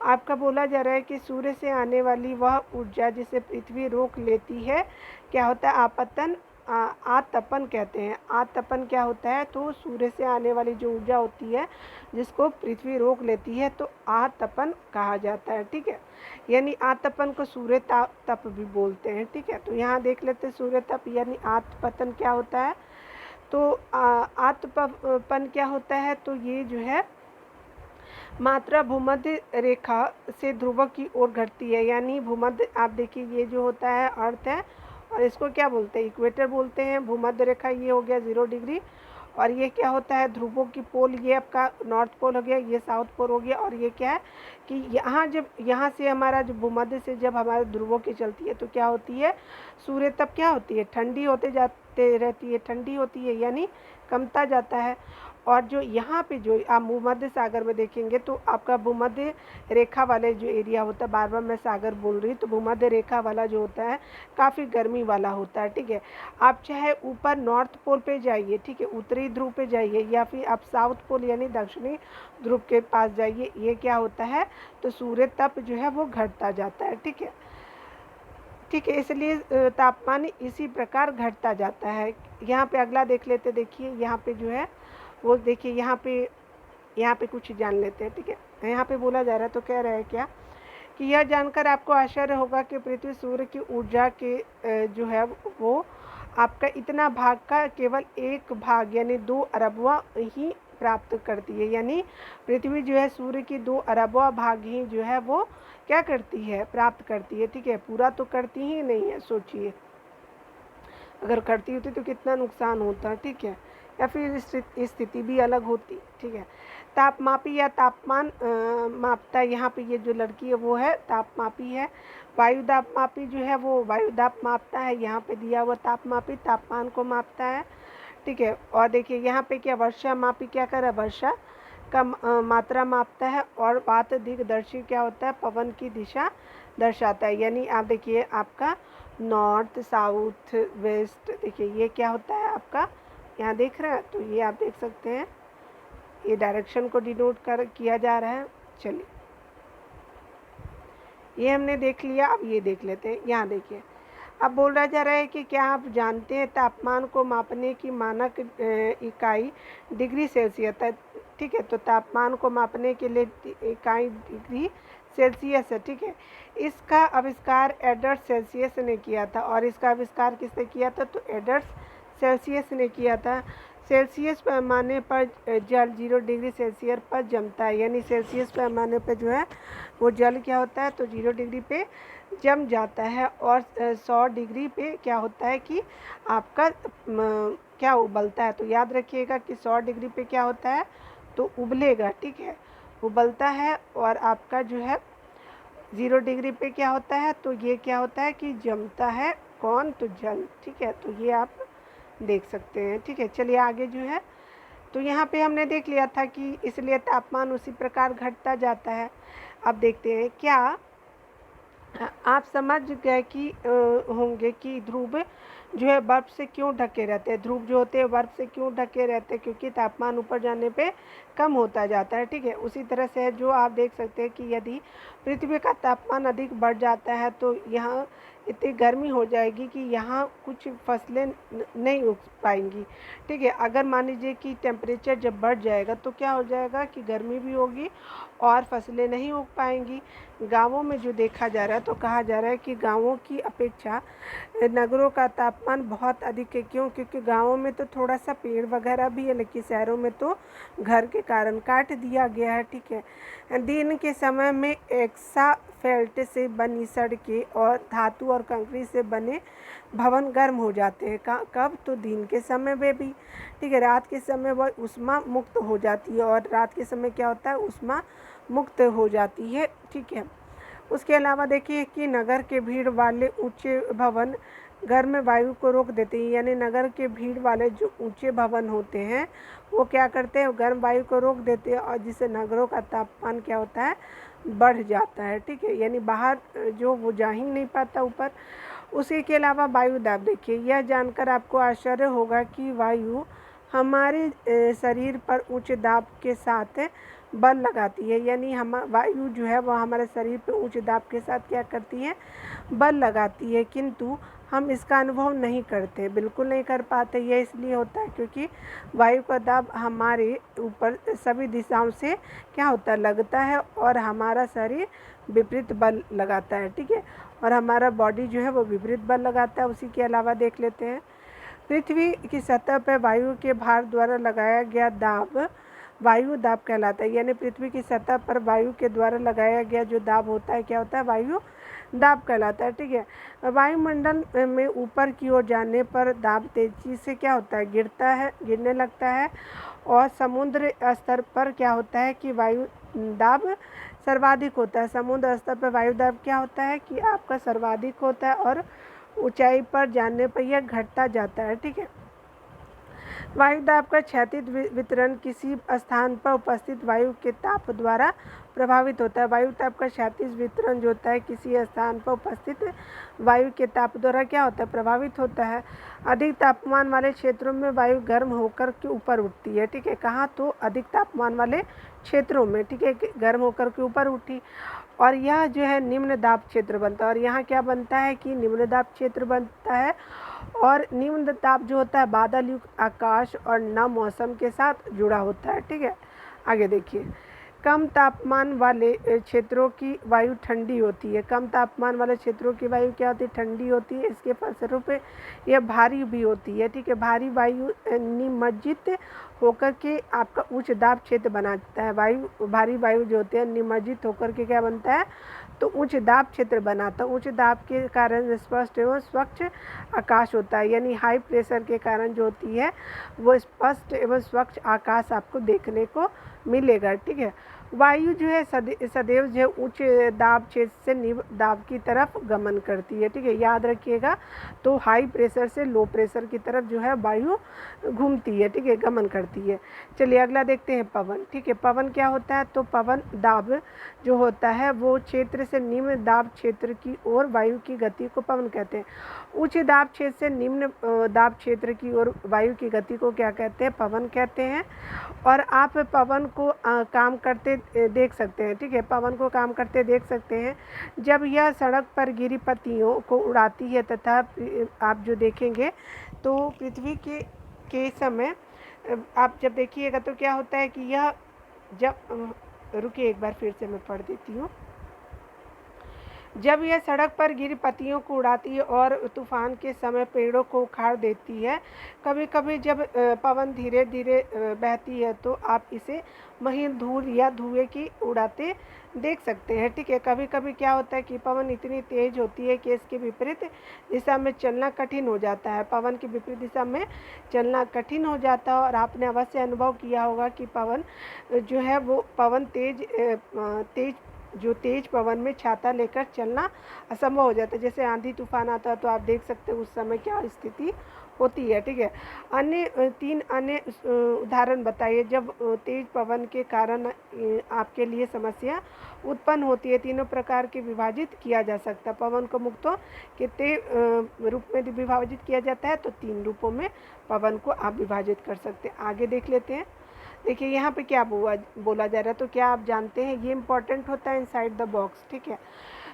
आपका बोला जा रहा है कि सूर्य से आने वाली वह ऊर्जा जिसे पृथ्वी रोक लेती है क्या होता है, आपतन आतपन कहते हैं। आतपन क्या होता है, तो सूर्य से आने वाली जो ऊर्जा होती है जिसको पृथ्वी रोक लेती है तो आतपन कहा जाता है, ठीक है। यानी आतपन को सूर्य तप भी बोलते हैं, ठीक है। तो यहाँ देख लेते हैं सूर्य तप यानी आतपतन क्या होता है। तो आतपन क्या होता है, तो ये जो है मात्रा भूमध्य रेखा से ध्रुव की ओर घटती है। यानी भूमध्य, आप देखिए ये जो होता है अर्थ है और इसको क्या बोलते हैं, इक्वेटर बोलते हैं। भूमध्य रेखा ये हो गया 0 डिग्री और ये क्या होता है ध्रुवों की पोल, ये आपका नॉर्थ पोल हो गया, ये साउथ पोल हो गया। और ये क्या है कि यहाँ जब यहाँ से हमारा जो भूमध्य से जब हमारे ध्रुवों की चलती है तो क्या होती है, सूर्य तब क्या होती है, ठंडी होते जाते रहती है, ठंडी होती है यानी कमता जाता है। और जो यहाँ पे जो आप भूमध्य सागर में देखेंगे तो आपका भूमध्य रेखा वाले जो एरिया होता है, बार बार मैं सागर बोल रही हूँ, तो भूमध्य रेखा वाला जो होता है काफ़ी गर्मी वाला होता है, ठीक है। आप चाहे ऊपर नॉर्थ पोल पे जाइए, ठीक है, उत्तरी ध्रुव पे जाइए, या फिर आप साउथ पोल यानी दक्षिणी ध्रुव के पास जाइए, ये क्या होता है, तो सूर्य तप जो है वो घटता जाता है, ठीक है, ठीक है। इसलिए तापमान इसी प्रकार घटता जाता है। यहाँ पे अगला देख लेते, देखिए यहाँ पे जो है वो देखिए यहाँ पे कुछ जान लेते हैं, ठीक है। यहाँ पे बोला जा रहा है, तो कह रहा है क्या कि यह जानकर आपको आश्चर्य होगा कि पृथ्वी सूर्य की ऊर्जा के जो है वो आपका इतना भाग का केवल 1 भाग यानी 2 अरबवां ही प्राप्त करती है। यानी पृथ्वी जो है सूर्य की 2 अरबवां भाग ही जो है वो क्या करती है, प्राप्त करती है, ठीक है। पूरा तो करती ही नहीं है, सोचिए अगर करती होती तो कितना नुकसान होता, ठीक है, या फिर स्थिति भी अलग होती, ठीक है। तापमापी या तापमान मापता, यहाँ पे ये जो लड़की है वो है तापमापी है। वायु तापमापी जो है वो वायु ताप मापता है, यहाँ पे दिया हुआ तापमापी तापमान को मापता है, ठीक है। और देखिए यहाँ पे क्या वर्षा मापी क्या कर रहा है, वर्षा का मात्रा मापता है। और वात दिग्दर्शी क्या होता है, पवन की दिशा दर्शाता है। यानी आप देखिए आपका नॉर्थ साउथ वेस्ट, देखिए ये क्या होता है आपका, यहाँ देख रहे हैं, तो ये आप देख सकते हैं ये डायरेक्शन को डिनोट किया जा रहा है। चलिए ये हमने देख लिया, अब ये देख लेते हैं। यहाँ देखिए अब बोला जा रहा है कि क्या आप जानते हैं तापमान को मापने की मानक इकाई डिग्री सेल्सियस है, ठीक है। तो तापमान को मापने के लिए इकाई डिग्री सेल्सियस है, ठीक है। इसका आविष्कार एडवर्ड सेल्सियस ने किया था। और इसका आविष्कार किसने किया था, तो एडवर्ड सेल्सियस ने किया था। सेल्सियस पैमाने पर जल 0 डिग्री सेल्सियस पर जमता है। यानी सेल्सियस पैमाने पर जो है वो जल क्या होता है, तो 0 डिग्री पे जम जाता है। और 100 डिग्री पे क्या होता है कि आपका क्या उबलता है। तो याद रखिएगा कि 100 डिग्री पे क्या होता है, तो उबलेगा, ठीक है, उबलता है। और आपका जो है 0 डिग्री पे क्या होता है, तो ये क्या होता है कि जमता है, कौन, तो जल, ठीक है। तो ये आप देख सकते हैं, ठीक है। चलिए आगे जो है, तो यहाँ पे हमने देख लिया था कि इसलिए तापमान उसी प्रकार घटता जाता है। अब देखते हैं क्या आप समझ गए कि होंगे कि ध्रुव जो है बर्फ़ से क्यों ढके रहते हैं। ध्रुव जो होते हैं बर्फ़ से क्यों ढके रहते हैं, क्योंकि तापमान ऊपर जाने पे कम होता जाता है, ठीक है। उसी तरह से जो आप देख सकते हैं कि यदि पृथ्वी का तापमान अधिक बढ़ जाता है तो यहाँ इतनी गर्मी हो जाएगी कि यहाँ कुछ फसलें नहीं उग पाएंगी। ठीक है, अगर मान लीजिए कि टेम्परेचर जब बढ़ जाएगा तो क्या हो जाएगा कि गर्मी भी होगी और फसलें नहीं उग पाएंगी। गाँवों में जो देखा जा रहा है तो कहा जा रहा है कि गाँवों की अपेक्षा नगरों का तापमान बहुत अधिक है। क्यों? क्योंकि गाँवों में तो थोड़ा सा पेड़ वगैरह भी है, लेकिन शहरों में तो घर के कारण काट दिया गया है। ठीक है, दिन के समय में एक्साफेल्ट से बनी सड़कें और धातु और कंक्रीट से बने भवन गर्म हो जाते हैं। कब? तो दिन के समय में भी। ठीक है, रात के समय वह ऊष्मा मुक्त हो जाती है, और रात के समय क्या होता है? ऊष्मा मुक्त हो जाती है। ठीक है, उसके अलावा देखिए कि नगर के भीड़ वाले ऊंचे भवन गर्म वायु को रोक देते हैं। यानी नगर के भीड़ वाले जो ऊंचे भवन होते हैं वो क्या करते हैं? गर्म वायु को रोक देते हैं, और जिससे नगरों का तापमान क्या होता है? बढ़ जाता है। ठीक है, यानी बाहर जो वो जा ही नहीं पाता ऊपर। उसी के अलावा वायु दाब देखिए, यह जानकर आपको आश्चर्य होगा कि वायु हमारे शरीर पर उच्च दाब के साथ बल लगाती है। यानी हम वायु जो है वह हमारे शरीर पे उच्च दाब के साथ क्या करती है? बल लगाती है, किंतु हम इसका अनुभव नहीं करते, बिल्कुल नहीं कर पाते। यह इसलिए होता है क्योंकि वायु का दाब हमारे ऊपर सभी दिशाओं से क्या होता है? लगता है, और हमारा शरीर विपरीत बल लगाता है। ठीक है, और हमारा बॉडी जो है वो विपरीत बल लगाता है। उसी के अलावा देख लेते हैं, पृथ्वी की सतह पर वायु के भार द्वारा लगाया गया दाब वायु दाब कहलाता है। यानी पृथ्वी की सतह पर वायु के द्वारा लगाया गया जो दाब होता है क्या होता है? वायु दाब कहलाता है। ठीक है, वायुमंडल में ऊपर की ओर जाने पर दाब तेजी से क्या होता है? गिरने लगता है, और समुद्र स्तर पर क्या होता है कि वायु दाब सर्वाधिक होता है। समुद्र स्तर पर वायु दाब क्या होता है कि आपका सर्वाधिक होता है, और ऊंचाई पर जाने पर यह घटता जाता है। ठीक है, वायु दाब का क्षैतिज वितरण किसी स्थान पर उपस्थित वायु के ताप द्वारा प्रभावित होता है। वायु ताप का क्षैतिज वितरण जो होता है किसी स्थान पर उपस्थित वायु के ताप द्वारा क्या होता है? प्रभावित होता है। अधिक तापमान वाले क्षेत्रों में वायु गर्म होकर के ऊपर उठती है। ठीक है, कहाँ? तो अधिक तापमान वाले क्षेत्रों में। ठीक है, गर्म होकर के ऊपर उठी, और यह जो है निम्न दाब क्षेत्र बनता है। और यहाँ क्या बनता है कि निम्न दाब क्षेत्र बनता है। और निम्न दाब जो होता है बादल युक्त आकाश और नम मौसम के साथ जुड़ा होता है। ठीक है, आगे देखिए, कम तापमान वाले क्षेत्रों की वायु ठंडी होती है। कम तापमान वाले क्षेत्रों की वायु क्या होती है? ठंडी होती है। इसके फलस्वरूप यह भारी भी होती है। ठीक है, भारी वायु निमज्जित होकर के आपका उच्च दाब क्षेत्र बनाता है। भारी वायु जो होते हैं निमज्जित होकर के क्या बनता है? तो उच्च दाब क्षेत्र बनाता है। उच्च दाब के कारण स्पष्ट एवं स्वच्छ आकाश होता है। यानी हाई प्रेशर के कारण जो होती है वो स्पष्ट एवं स्वच्छ आकाश आपको देखने को मिलेगा। ठीक है, वायु जो है सदैव जो है उच्च दाब क्षेत्र से निम्न दाब की तरफ गमन करती है। ठीक है, याद रखिएगा। तो हाई प्रेशर से लो प्रेशर की तरफ जो है वायु घूमती है। ठीक है, गमन करती है। चलिए अगला देखते हैं, पवन। ठीक है, पवन क्या होता है? तो पवन दाब जो होता है वो क्षेत्र से निम्न दाब क्षेत्र की ओर वायु की गति को पवन कहते हैं। उच्च दाब क्षेत्र से निम्न दाब क्षेत्र की ओर वायु की गति को क्या कहते हैं? पवन कहते हैं। और आप पवन को काम करते देख सकते हैं। ठीक है, पवन को काम करते देख सकते हैं जब यह सड़क पर गिरी पत्तियों को उड़ाती है, तथा आप जो देखेंगे तो पृथ्वी के समय आप जब देखिएगा तो क्या होता है कि यह जब रुकिए एक बार फिर से मैं पढ़ देती हूँ। जब यह सड़क पर गिरी पत्तियों को उड़ाती है और तूफान के समय पेड़ों को उखाड़ देती है, कभी कभी जब पवन धीरे धीरे बहती है तो आप इसे महीन धूल या धुएं की उड़ाते देख सकते हैं। ठीक है, कभी कभी क्या होता है कि पवन इतनी तेज होती है कि इसके विपरीत दिशा में चलना कठिन हो जाता है। पवन की विपरीत दिशा में चलना कठिन हो जाता है, और आपने अवश्य अनुभव किया होगा कि पवन जो है वो पवन तेज पवन में छाता लेकर चलना असंभव हो जाता है। जैसे आंधी तूफान आता है तो आप देख सकते हैं उस समय क्या स्थिति होती है। ठीक है, तीन अन्य उदाहरण बताइए जब तेज पवन के कारण आपके लिए समस्या उत्पन्न होती है। तीनों प्रकार के विभाजित किया जा सकता है। पवन को मुक्तों कितने रूप में विभाजित किया जाता है? तो 3 रूपों में पवन को आप विभाजित कर सकते हैं। आगे देख लेते हैं। देखिए यहाँ पे क्या बोला जा रहा है, तो क्या आप जानते हैं? ये इम्पॉर्टेंट होता है इनसाइड द बॉक्स। ठीक है,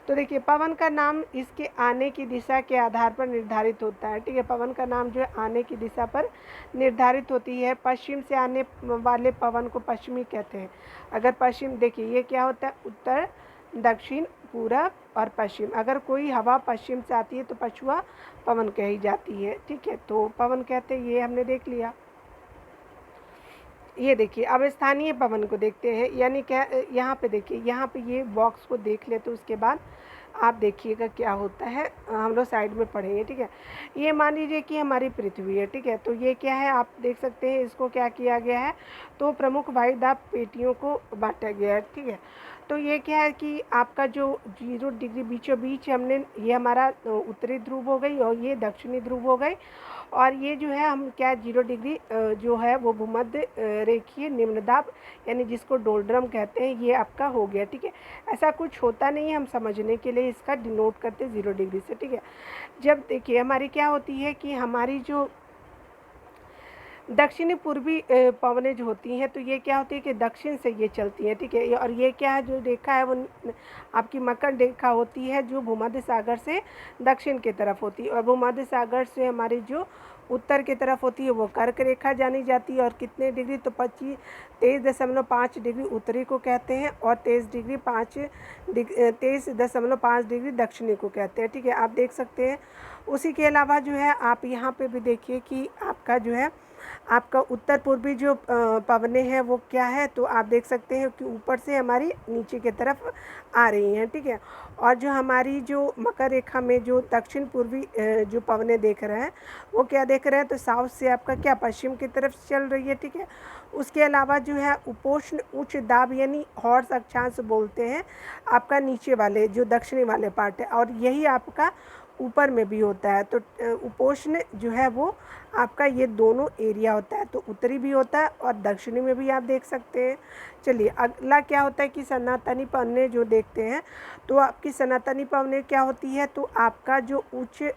तो देखिए पवन का नाम इसके आने की दिशा के आधार पर निर्धारित होता है, ठीक है। पवन का नाम जो है आने की दिशा पर निर्धारित होती है। पश्चिम से आने वाले पवन को पश्चिमी कहते हैं। अगर पश्चिम, देखिए ये क्या होता है, उत्तर, दक्षिण, पूरब और पश्चिम। अगर कोई हवा पश्चिम से आती है तो पछुआ पवन कही जाती है, ठीक है। तो पवन कहते हैं, ये हमने देख लिया। ये देखिए अब स्थानीय पवन को देखते हैं, यानी क्या, यहाँ पे देखिए, यहाँ पे ये बॉक्स को देख ले तो उसके बाद आप देखिएगा क्या होता है। हम लोग साइड में पढ़ेंगे, ठीक है। ये मान लीजिए कि हमारी पृथ्वी है, ठीक है। तो ये क्या है, आप देख सकते हैं इसको क्या किया गया है, तो प्रमुख वायुदाब पेटियों को बांटा गया है, ठीक है। तो ये क्या है कि आपका जो 0 डिग्री बीचों बीच हमने, ये हमारा उत्तरी ध्रुव हो गई और ये दक्षिणी ध्रुव हो गई, और ये जो है हम क्या 0 डिग्री जो है वो भूमध्य रेखीय निम्नदाब यानी जिसको डोलड्रम कहते हैं, ये आपका हो गया, ठीक है। ऐसा कुछ होता नहीं है, हम समझने के लिए इसका डिनोट करते हैं 0 डिग्री से, ठीक है। जब देखिए हमारी क्या होती है कि हमारी जो दक्षिणी पूर्वी पवनें जो होती हैं, तो ये क्या होती है कि दक्षिण से ये चलती हैं, ठीक है। और ये क्या है, जो रेखा है वो आपकी मकर रेखा होती है, जो भूमध्य सागर से दक्षिण की तरफ होती है, और भूमध्य सागर से हमारी जो उत्तर की तरफ होती है वो कर्क रेखा जानी जाती है। और कितने डिग्री, तो 23.5 डिग्री उत्तरी को कहते हैं, और 23.5 डिग्री दक्षिणी को कहते हैं, ठीक है। आप देख सकते हैं। उसी के अलावा जो है आप यहाँ पे भी देखिए कि आपका जो है, आपका उत्तर पूर्वी जो पवनें हैं वो क्या है, तो आप देख सकते हैं कि ऊपर से हमारी नीचे की तरफ आ रही हैं, ठीक है। और जो हमारी जो मकर रेखा में जो दक्षिण पूर्वी जो पवनें देख रहे हैं वो क्या देख रहे हैं, तो साउथ से आपका क्या पश्चिम की तरफ चल रही है, ठीक है। उसके अलावा जो है उपोष्ण उच्च दाब यानी हॉर्स अक्षांश बोलते हैं आपका नीचे वाले जो दक्षिणी वाले पार्ट है, और यही आपका ऊपर में भी होता है। तो उपोष्ण जो है वो आपका ये दोनों एरिया होता है, तो उत्तरी भी होता है और दक्षिणी में भी आप देख सकते हैं। चलिए अगला क्या होता है कि सनातनी पवनें जो देखते हैं, तो आपकी सनातनी पवनें क्या होती है, तो आपका जो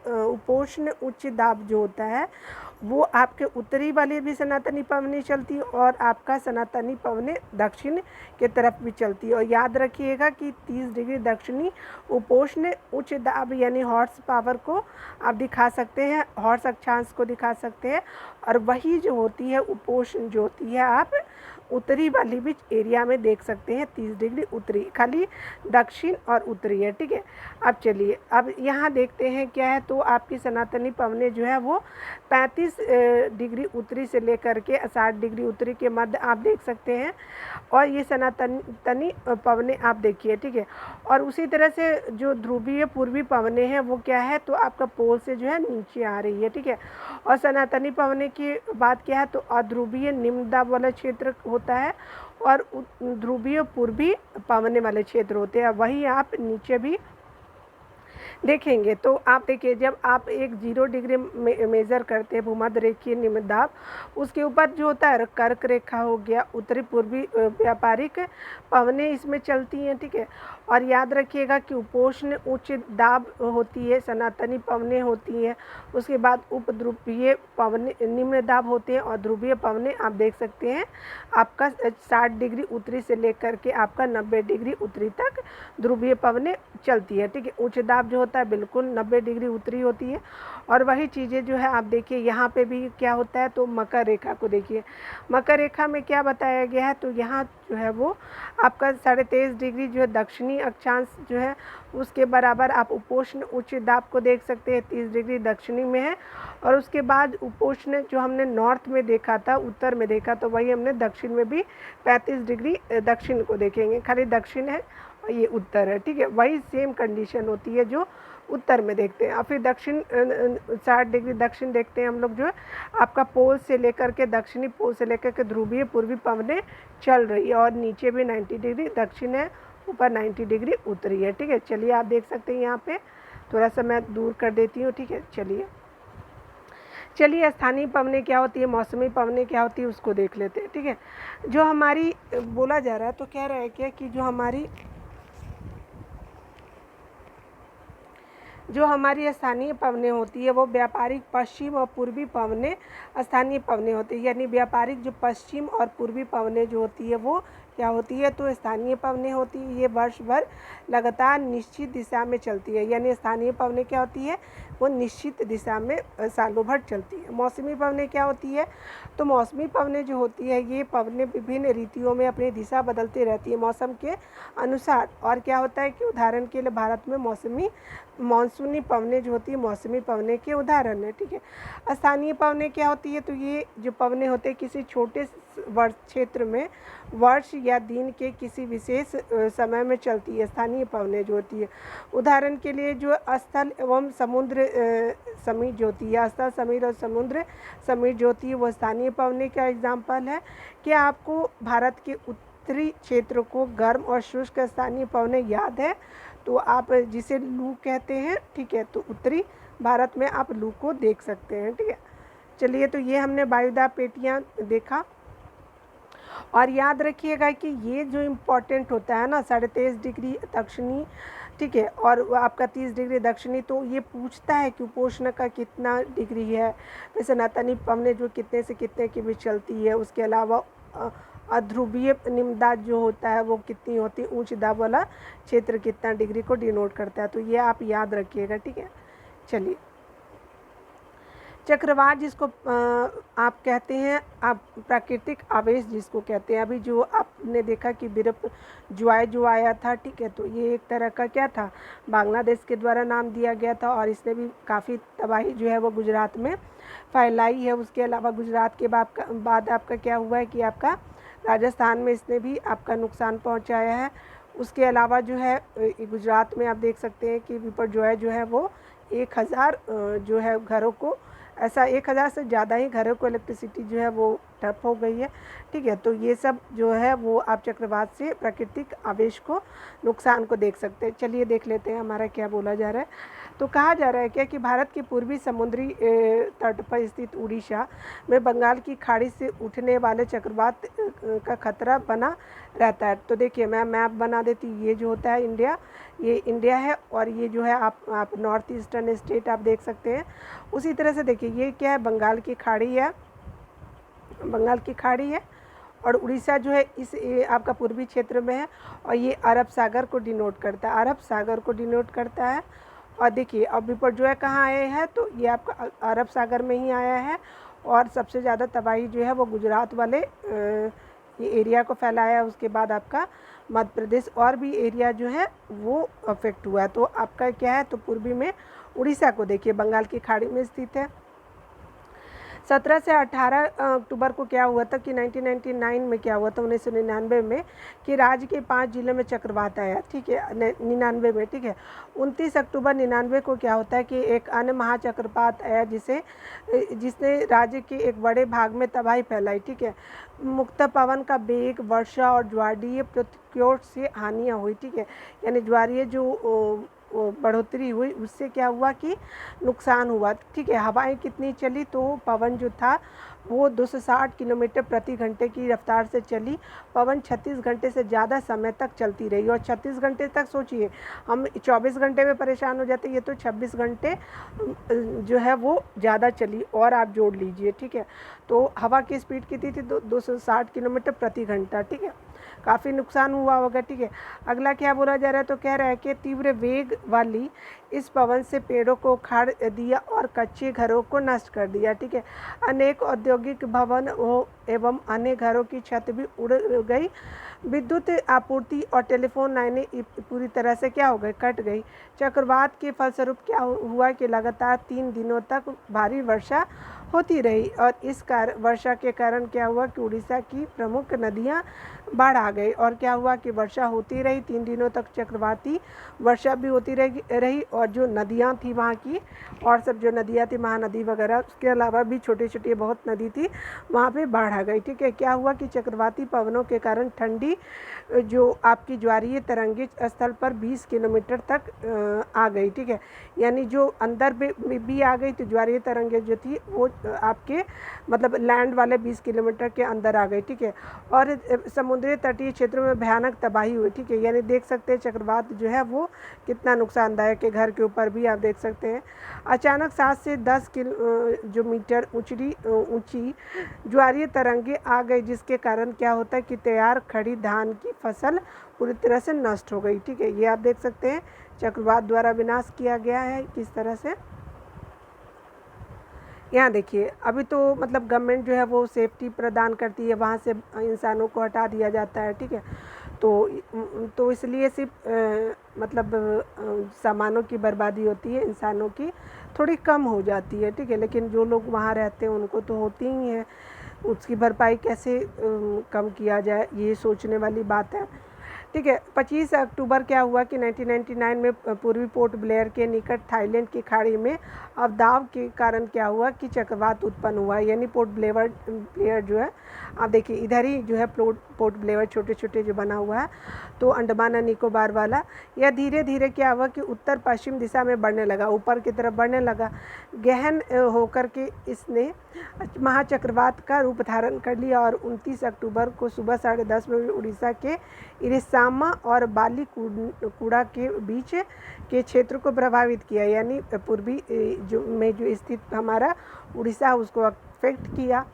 उपोष्ण उच्च दाब जो होता है वो आपके उत्तरी वाली भी सनातनी पवनें चलती है, और आपका सनातनी पवनें दक्षिण के तरफ भी चलती है। और याद रखिएगा कि 30 डिग्री दक्षिणी उपोष्ण उच्च दाब यानी हॉर्स पावर को आप दिखा सकते हैं, हॉर्स अक्षांश को दिखा सकते हैं, और वही जो होती है उपोष्ण जो होती है आप उत्तरी वाली भी एरिया में देख सकते हैं। 30 डिग्री उत्तरी, खाली दक्षिण और उत्तरी है, ठीक है। अब चलिए अब यहाँ देखते हैं क्या है, तो आपकी सनातनी पवनें जो है वो 35 डिग्री उत्तरी से लेकर के 60 डिग्री उत्तरी के मध्य आप देख सकते हैं, और ये सनातनी पवनें आप देखिए, ठीक है। और उसी तरह से जो ध्रुवीय पूर्वी पवनें हैं वो क्या है, तो आपका पोल से जो है नीचे आ रही है, ठीक है। और सनातनी पवनें की बात क्या है, तो अध्रुवीय निम्न दाब वाला क्षेत्र होता है और ध्रुवीय पूर्वी पवनें वाले क्षेत्र होते हैं। वही आप नीचे भी देखेंगे, तो आप देखिए जब आप एक 0 डिग्री मेज़र करते हैं भूमध्य रेखीय निम्न दाब, उसके ऊपर जो होता है कर्क रेखा हो गया, उत्तरी पूर्वी व्यापारिक पवनें इसमें चलती हैं, ठीक है। और याद रखिएगा कि उपोष्ण उच्च दाब होती है, सनातनी पवनें होती हैं, उसके बाद उपध्रुवीय पवनें निम्न दाब होते हैं, और ध्रुवीय पवनें आप देख सकते हैं आपका 60 डिग्री उत्तरी से लेकर के आपका 90 डिग्री उत्तरी तक ध्रुवीय पवनें चलती है, ठीक है। उच्च दाब जो होता है बिल्कुल 90 डिग्री उत्तरी होती है। और वही चीज़ें जो है आप देखिए यहाँ पे भी क्या होता है, तो मकर रेखा को देखिए, मकर रेखा में क्या बताया गया है, तो यहाँ जो है वो आपका 23.5 डिग्री जो है दक्षिणी अक्षांश जो है उसके बराबर आप उपोष्ण उच्च दाब को देख सकते हैं, 30 डिग्री दक्षिणी में है। और उसके बाद उपोष्ण जो हमने नॉर्थ में देखा था, उत्तर में देखा, तो वही हमने दक्षिण में भी 35 डिग्री दक्षिण को देखेंगे, खाली दक्षिण है और ये उत्तर है, ठीक है। वही सेम कंडीशन होती है जो उत्तर में देखते हैं। और फिर दक्षिण 60 डिग्री दक्षिण देखते हैं हम लोग, जो है आपका पोल से लेकर के दक्षिणी पोल से लेकर के ध्रुवीय पूर्वी पवनें चल रही है, और नीचे भी 90 डिग्री दक्षिण है, ऊपर 90 डिग्री उत्तरी है, ठीक है। चलिए आप देख सकते हैं यहाँ पे थोड़ा सा मैं दूर कर देती हूँ, ठीक है। चलिए स्थानीय पवनें क्या होती है, मौसमी पवनें क्या होती है उसको देख लेते हैं, ठीक है। जो हमारी बोला जा रहा है, तो कह रहा है क्या कि जो हमारी स्थानीय पवनें होती है वो व्यापारिक पश्चिम और पूर्वी पवनें स्थानीय पवनें होती है, यानी व्यापारिक जो पश्चिम और पूर्वी पवनें जो होती है वो क्या होती है, तो स्थानीय पवनें होती है। ये वर्ष भर लगातार निश्चित दिशा में चलती है, यानी स्थानीय पवनें क्या होती है, वो निश्चित दिशा में सालों भर चलती है। मौसमी पवनें क्या होती है, तो मौसमी पवनें जो होती है, ये पवनें विभिन्न ऋतुओं में अपनी दिशा बदलती रहती है मौसम के अनुसार। और क्या होता है कि उदाहरण के लिए भारत में मानसूनी पवनें जो होती है मौसमी पवनें के उदाहरण है, ठीक है। स्थानीय पवनें क्या होती है, तो ये जो पवनें होते हैं किसी छोटे वर्ष क्षेत्र में वर्ष या दिन के किसी विशेष समय में चलती है। स्थानीय पवनें जो होती है, उदाहरण के लिए जो स्थल एवं समुद्र समीर जो होती है, स्थल समीर और समुद्र समीर जो होती है, वो स्थानीय पवनें का एग्जाम्पल है। क्या आपको भारत के उत्तरी क्षेत्र को गर्म और शुष्क स्थानीय पवनें याद है, तो आप जिसे लू कहते हैं, ठीक है, तो उत्तरी भारत में आप लू को देख सकते हैं, ठीक है। चलिए, तो ये हमने वायुदाब पेटियाँ देखा। और याद रखिएगा कि ये जो इम्पोर्टेंट होता है ना 23.5 डिग्री दक्षिणी, ठीक है, और आपका 30 डिग्री दक्षिणी, तो ये पूछता है कि उपोष्ण का कितना डिग्री है, वैसे सनातनी पवनें जो कितने से कितने के बीच चलती है। उसके अलावा अध्रुवीय निम्नदाब जो होता है वो कितनी होती है, उच्च दाब वाला क्षेत्र कितना डिग्री को डिनोट करता है, तो ये आप याद रखिएगा, ठीक है। चलिए, चक्रवात जिसको आप कहते हैं, आप प्राकृतिक आवेश जिसको कहते हैं, अभी जो आपने देखा कि बिरप ज्वाय जो आया था, ठीक है, तो ये एक तरह का क्या था, बांग्लादेश के द्वारा नाम दिया गया था और इसने भी काफ़ी तबाही जो है वो गुजरात में फैलाई है। उसके अलावा गुजरात के बाद आपका क्या हुआ है कि आपका राजस्थान में इसने भी आपका नुकसान पहुंचाया है। उसके अलावा जो है गुजरात में आप देख सकते हैं कि बिपरजॉय जो है वो 1000 जो है घरों को, ऐसा 1000 से ज़्यादा ही घरों को इलेक्ट्रिसिटी जो है वो ठप हो गई है, ठीक है। तो ये सब जो है वो आप चक्रवात से प्राकृतिक आवेश को नुकसान को देख सकते हैं। चलिए देख लेते हैं हमारा क्या बोला जा रहा है। तो कहा जा रहा है क्या कि भारत के पूर्वी समुद्री तट पर स्थित उड़ीसा में बंगाल की खाड़ी से उठने वाले चक्रवात का खतरा बना रहता है। तो देखिए मैं मैप बना देती हूँ। ये जो होता है इंडिया, ये इंडिया है, और ये जो है आप नॉर्थ ईस्टर्न स्टेट आप देख सकते हैं। उसी तरह से देखिए ये क्या है, बंगाल की खाड़ी है, बंगाल की खाड़ी है, और उड़ीसा जो है इस आपका पूर्वी क्षेत्र में है, और ये अरब सागर को डिनोट करता है, अरब सागर को डिनोट करता है। और देखिए अब बिपरजॉय कहाँ आए हैं, तो ये आपका अरब सागर में ही आया है, और सबसे ज़्यादा तबाही जो है वो गुजरात वाले ये एरिया को फैलाया है। उसके बाद आपका मध्य प्रदेश और भी एरिया जो है वो अफेक्ट हुआ है। तो आपका क्या है, तो पूर्वी में उड़ीसा को देखिए बंगाल की खाड़ी में स्थित है। 17 से 18 अक्टूबर को क्या हुआ था कि 1999 में क्या हुआ था, 1999 में, कि राज्य के 5 जिलों में चक्रवात आया, ठीक है, 99 में, ठीक है। 29 अक्टूबर 99 को क्या होता है कि एक अन्य महाचक्रवात आया जिसने राज्य के एक बड़े भाग में तबाही फैलाई, ठीक है। मुक्त पवन का वेग, वर्षा और ज्वारीय प्रतिक्रियाओं से हानियाँ हुई, ठीक है, यानी ज्वारीय जो बढ़ोतरी हुई उससे क्या हुआ कि नुकसान हुआ, ठीक है। हवाएं कितनी चली, तो पवन जो था वो 260 किलोमीटर प्रति घंटे की रफ्तार से चली। पवन 36 घंटे से ज़्यादा समय तक चलती रही, और 36 घंटे तक सोचिए, हम 24 घंटे में परेशान हो जाते, ये तो 26 घंटे जो है वो ज़्यादा चली, और आप जोड़ लीजिए, ठीक है। तो हवा की स्पीड कितनी थी, 260 किलोमीटर प्रति घंटा, ठीक है। काफ़ी नुकसान हुआ होगा, ठीक है। अगला क्या बोला जा रहा है, तो कह रहा है कि तीव्र वेग वाली इस पवन से पेड़ों को उखाड़ दिया और कच्चे घरों को नष्ट कर दिया, ठीक है। अनेक औद्योगिक भवन एवं अन्य घरों की छत भी उड़ गई। विद्युत आपूर्ति और टेलीफोन लाइनें पूरी तरह से क्या हो गई, कट गई। चक्रवात के फलस्वरूप क्या हुआ कि लगातार 3 दिनों तक भारी वर्षा होती रही, और इस वर्षा के कारण क्या हुआ कि उड़ीसा की प्रमुख नदियां बाढ़ आ गई। और क्या हुआ कि वर्षा होती रही 3 दिनों तक, चक्रवाती वर्षा भी होती रही, और जो नदियां थी वहाँ की, और सब जो नदियां थी महानदी वगैरह, उसके अलावा भी छोटी छोटी बहुत नदी थी, वहाँ पे बाढ़ आ गई, ठीक है। क्या हुआ कि चक्रवाती पवनों के कारण ठंडी जो आपकी ज्वारीय तरंगे स्थल पर 20 किलोमीटर तक आ गई, ठीक है, यानी जो अंदर भी आ गई, तो ज्वारीय तरंगे जो थी वो आपके मतलब लैंड वाले 20 किलोमीटर के अंदर आ गई, ठीक है। और समुद्री तटीय क्षेत्रों में भयानक तबाही हुई, ठीक है, यानी देख सकते हैं चक्रवात जो है वो कितना नुकसानदायक है। घर के ऊपर भी आप देख सकते हैं। अचानक 7 से 10 जो मीटर ऊंची ज्वारीय तरंगे आ गई, जिसके कारण क्या होता है कि तैयार खड़ी धान की फसल पूरी तरह से नष्ट हो गई। ठीक है, ये आप देख सकते हैं चक्रवात द्वारा विनाश किया गया है किस तरह से। यहाँ देखिए अभी तो मतलब गवर्नमेंट जो है वो सेफ्टी प्रदान करती है, वहाँ से इंसानों को हटा दिया जाता है। ठीक है, तो इसलिए सिर्फ मतलब सामानों की बर्बादी होती है, इंसानों की थोड़ी कम हो जाती है। ठीक है, लेकिन जो लोग वहाँ रहते हैं उनको तो होती ही है। उसकी भरपाई कैसे कम किया जाए, ये सोचने वाली बात है। ठीक है, 25 अक्टूबर क्या हुआ कि 1999 में पूर्वी पोर्ट ब्लेयर के निकट थाईलैंड की खाड़ी में अवदाव के कारण क्या हुआ कि चक्रवात उत्पन्न हुआ। यानी ब्लेयर जो है, आप देखिए इधर ही जो है पोर्ट ब्लेयर छोटे छोटे जो बना हुआ है, तो अंडमान और निकोबार वाला, यह धीरे धीरे क्या हुआ कि उत्तर पश्चिम दिशा में बढ़ने लगा, ऊपर की तरफ बढ़ने लगा। गहन होकर के इसने महाचक्रवात का रूप धारण कर लिया और 29 अक्टूबर को सुबह 10:30 बजे उड़ीसा के इरिसामा और बालीकुड़ा के बीच के क्षेत्र को प्रभावित किया। यानी पूर्वी जो स्थित हमारा उड़ीसा उसको अफेक्ट किया।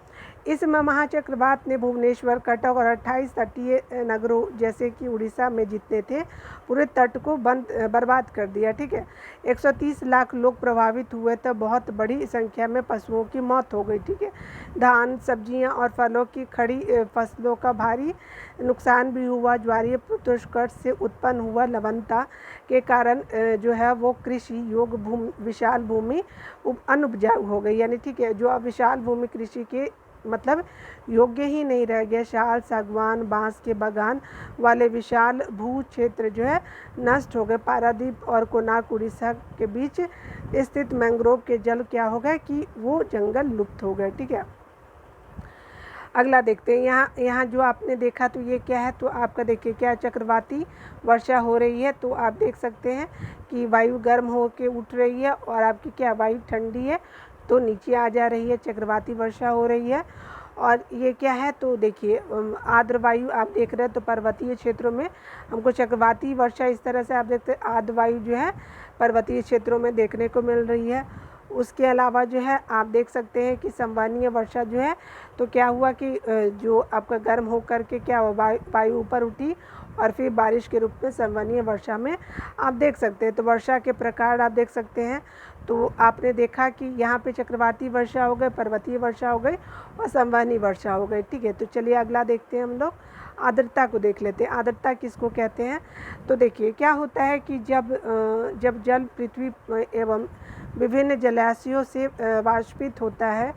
इस महाचक्रवात ने भुवनेश्वर, कटक और 28 तटीय नगरों जैसे कि उड़ीसा में जितने थे पूरे तट को बर्बाद कर दिया। ठीक है, 130 लाख लोग प्रभावित हुए, तो बहुत बड़ी संख्या में पशुओं की मौत हो गई। ठीक है, धान, सब्जियां और फलों की खड़ी फसलों का भारी नुकसान भी हुआ। ज्वारीय पुष्कर से उत्पन्न हुआ लवणता के कारण जो है वो कृषि योग्य विशाल भूमि अनुपजाऊ हो गई। यानी ठीक है, जो अब विशाल भूमि कृषि के मतलब योग्य ही नहीं रह गया। शाल, सागवान, बांस के बागान वाले विशाल भू क्षेत्र जो है नष्ट हो गए। पारादीप और कोणार्क उड़ीसा के बीच स्थित मैंग्रोव के जल क्या हो गए कि वो जंगल लुप्त हो गए। ठीक है, अगला देखते हैं। यहाँ जो आपने देखा तो ये क्या है, तो आपका देखिए क्या चक्रवाती वर्षा हो रही है। तो आप देख सकते हैं कि वायु गर्म हो के उठ रही है और आपकी क्या वायु ठंडी है तो नीचे आ जा रही है, चक्रवाती वर्षा हो रही है। और ये क्या है, तो देखिए आर्द्र वायु आप देख रहे हैं, तो पर्वतीय क्षेत्रों में हमको चक्रवाती वर्षा इस तरह से आप देखते हैं आर्द्र वायु जो है पर्वतीय क्षेत्रों में देखने को मिल रही है। उसके अलावा जो है आप देख सकते हैं कि संवहनीय वर्षा जो है, तो क्या हुआ कि जो आपका गर्म हो करके क्या हुआ, वायु ऊपर उठी और फिर बारिश के रूप में संवहनीय वर्षा में आप देख सकते हैं। तो वर्षा के प्रकार आप देख सकते हैं, तो आपने देखा कि यहाँ पे चक्रवाती वर्षा हो गई, पर्वतीय वर्षा हो गई और संवहनीय वर्षा हो गई। ठीक है, तो चलिए अगला देखते हैं हम लोग, आर्द्रता को देख लेते हैं। आर्द्रता किसको कहते हैं, तो देखिए क्या होता है कि जब जल पृथ्वी एवं विभिन्न जलाशयों से वाष्पित होता है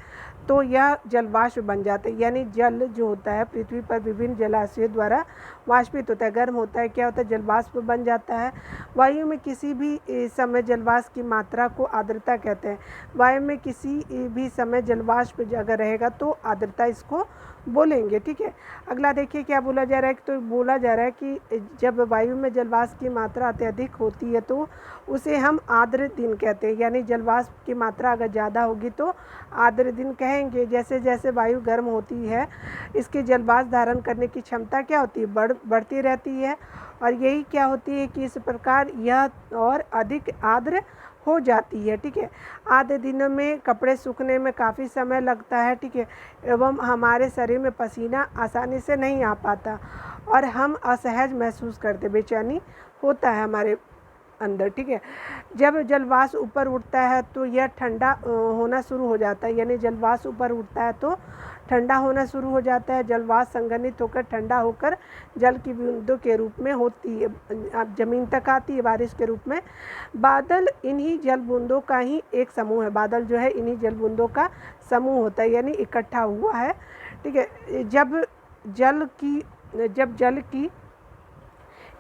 तो यह जलवाष्प बन जाता है। यानी जल जो होता है पृथ्वी पर विभिन्न जलाशयों द्वारा वाष्पित होता है, गर्म होता है, क्या होता है, जलवाष्प बन जाता है। वायु में किसी भी समय जलवाष्प की मात्रा को आर्द्रता कहते हैं। वायु में किसी भी समय जलवाष्प अगर रहेगा तो आर्द्रता इसको बोलेंगे। ठीक है, अगला देखिए क्या बोला जा रहा है, तो बोला जा रहा है कि जब वायु में जलवाष्प की मात्रा अत्यधिक होती है तो उसे हम आर्द्र दिन कहते हैं। यानी जलवाष्प की मात्रा अगर ज़्यादा होगी तो आर्द्र दिन कहेंगे। जैसे जैसे वायु गर्म होती है इसकी जलवाष्प धारण करने की क्षमता क्या होती है, बढ़ती रहती है और यही क्या होती है कि इस प्रकार यह और अधिक आर्द्र हो जाती है। ठीक है, आधे दिनों में कपड़े सूखने में काफ़ी समय लगता है। ठीक है, एवं हमारे शरीर में पसीना आसानी से नहीं आ पाता और हम असहज महसूस करते, बेचैनी होता है हमारे अंदर। ठीक है, जब जलवाष्प ऊपर उठता है तो यह ठंडा होना शुरू हो जाता है। यानी जलवाष्प ऊपर उठता है तो ठंडा होना शुरू हो जाता है। जलवाष्प संघनित होकर ठंडा होकर जल की बूंदों के रूप में होती है, अब जमीन तक आती है बारिश के रूप में। बादल इन्हीं जल बूंदों का ही एक समूह है। बादल जो है इन्हीं जल बूंदों का समूह होता है, यानी इकट्ठा हुआ है। ठीक है, जब जल की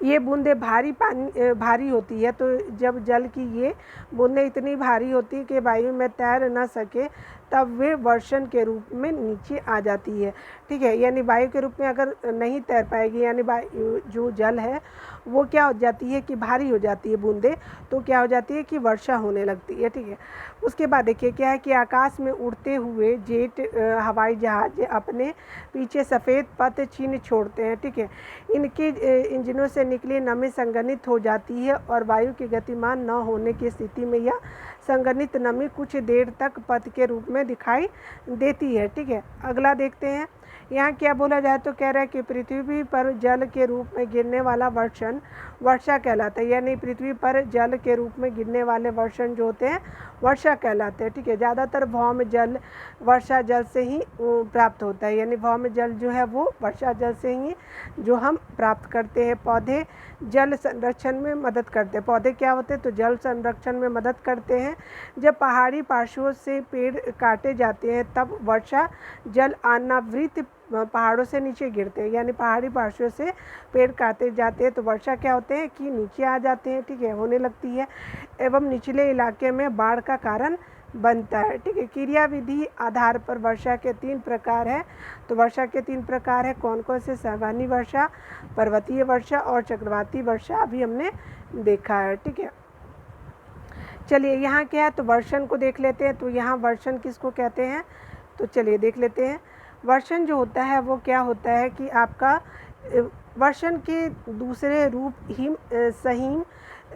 ये बूंदें भारी होती है, तो जब जल की ये बूंदें इतनी भारी होती है कि वायु में तैर न सके तब वे वर्षण के रूप में नीचे आ जाती है। ठीक है, यानी वायु के रूप में अगर नहीं तैर पाएगी, यानी वायु जो जल है वो क्या हो जाती है कि भारी हो जाती है बूंदें, तो क्या हो जाती है कि वर्षा होने लगती है। ठीक है, उसके बाद देखिए क्या है कि आकाश में उड़ते हुए जेट हवाई जहाज अपने पीछे सफ़ेद पथ चिन्ह छोड़ते हैं। ठीक है, इनके इंजनों से निकली नमी संघनित हो जाती है और वायु के गतिमान न होने की स्थिति में यह संघनित नमी कुछ देर तक पथ के रूप में दिखाई देती है। ठीक है, अगला देखते हैं यहाँ क्या बोला जाए तो कह रहा है कि पृथ्वी पर जल के रूप में गिरने वाला वर्षण वर्षा कहलाता है, यानी पृथ्वी पर जल के रूप में गिरने वाले वर्षण जो होते हैं वर्षा कहलाते हैं, ठीक है। ज़्यादातर भौम जल वर्षा जल से ही प्राप्त होता है, यानी भौम जल जो है वो वर्षा जल से ही जो हम प्राप्त करते हैं। पौधे जल संरक्षण में मदद करते हैं। पौधे क्या होते हैं तो जल संरक्षण में मदद करते हैं। जब पहाड़ी पार्श्वों से पेड़ काटे जाते हैं तब वर्षा जल अनावृत पहाड़ों से नीचे गिरते हैं, यानी पहाड़ी पार्श्वों से पेड़ काटे जाते हैं तो वर्षा क्या होते हैं कि नीचे आ जाते हैं, ठीक है, होने लगती है, एवं निचले इलाके में बाढ़ का कारण बनता है, ठीक है। क्रियाविधि आधार पर वर्षा के 3 प्रकार हैं। तो वर्षा के 3 प्रकार हैं, कौन कौन से? सामान्य वर्षा, पर्वतीय वर्षा और चक्रवाती वर्षा अभी हमने देखा है, ठीक है। चलिए यहाँ क्या है तो वर्षण को देख लेते हैं। तो यहाँ वर्षण किसको कहते हैं तो चलिए देख लेते हैं। वर्षण जो होता है वो क्या होता है कि आपका वर्षण के दूसरे रूप हिम सहिम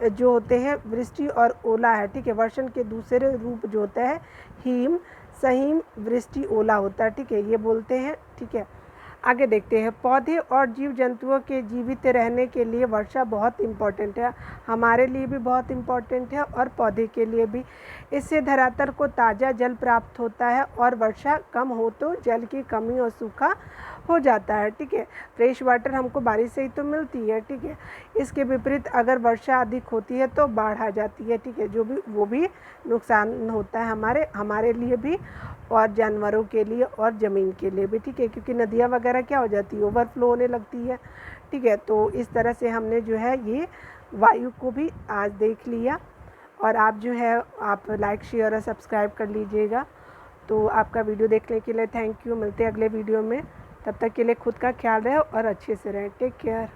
जो होते हैं वृष्टि और ओला है, ठीक है। वर्षण के दूसरे रूप जो होता है हिम सहिम वृष्टि ओला होता है, ठीक है, ये बोलते हैं, ठीक है। आगे देखते हैं। पौधे और जीव जंतुओं के जीवित रहने के लिए वर्षा बहुत इम्पोर्टेंट है, हमारे लिए भी बहुत इम्पोर्टेंट है और पौधे के लिए भी। इससे धरातल को ताज़ा जल प्राप्त होता है और वर्षा कम हो तो जल की कमी और सूखा हो जाता है, ठीक है। फ्रेश वाटर हमको बारिश से ही तो मिलती है, ठीक है। इसके विपरीत अगर वर्षा अधिक होती है तो बाढ़ आ जाती है, ठीक है, वो भी नुकसान होता है हमारे लिए भी और जानवरों के लिए और ज़मीन के लिए भी, ठीक है, क्योंकि नदियाँ वगैरह क्या हो जाती है ओवरफ्लो होने लगती है, ठीक है। तो इस तरह से हमने जो है ये वायु को भी आज देख लिया और आप जो है आप लाइक शेयर और सब्सक्राइब कर लीजिएगा। तो आपका वीडियो देखने के लिए थैंक यू। मिलते हैं अगले वीडियो में, तब तक के लिए खुद का ख्याल रहे और अच्छे से रहें। Take care.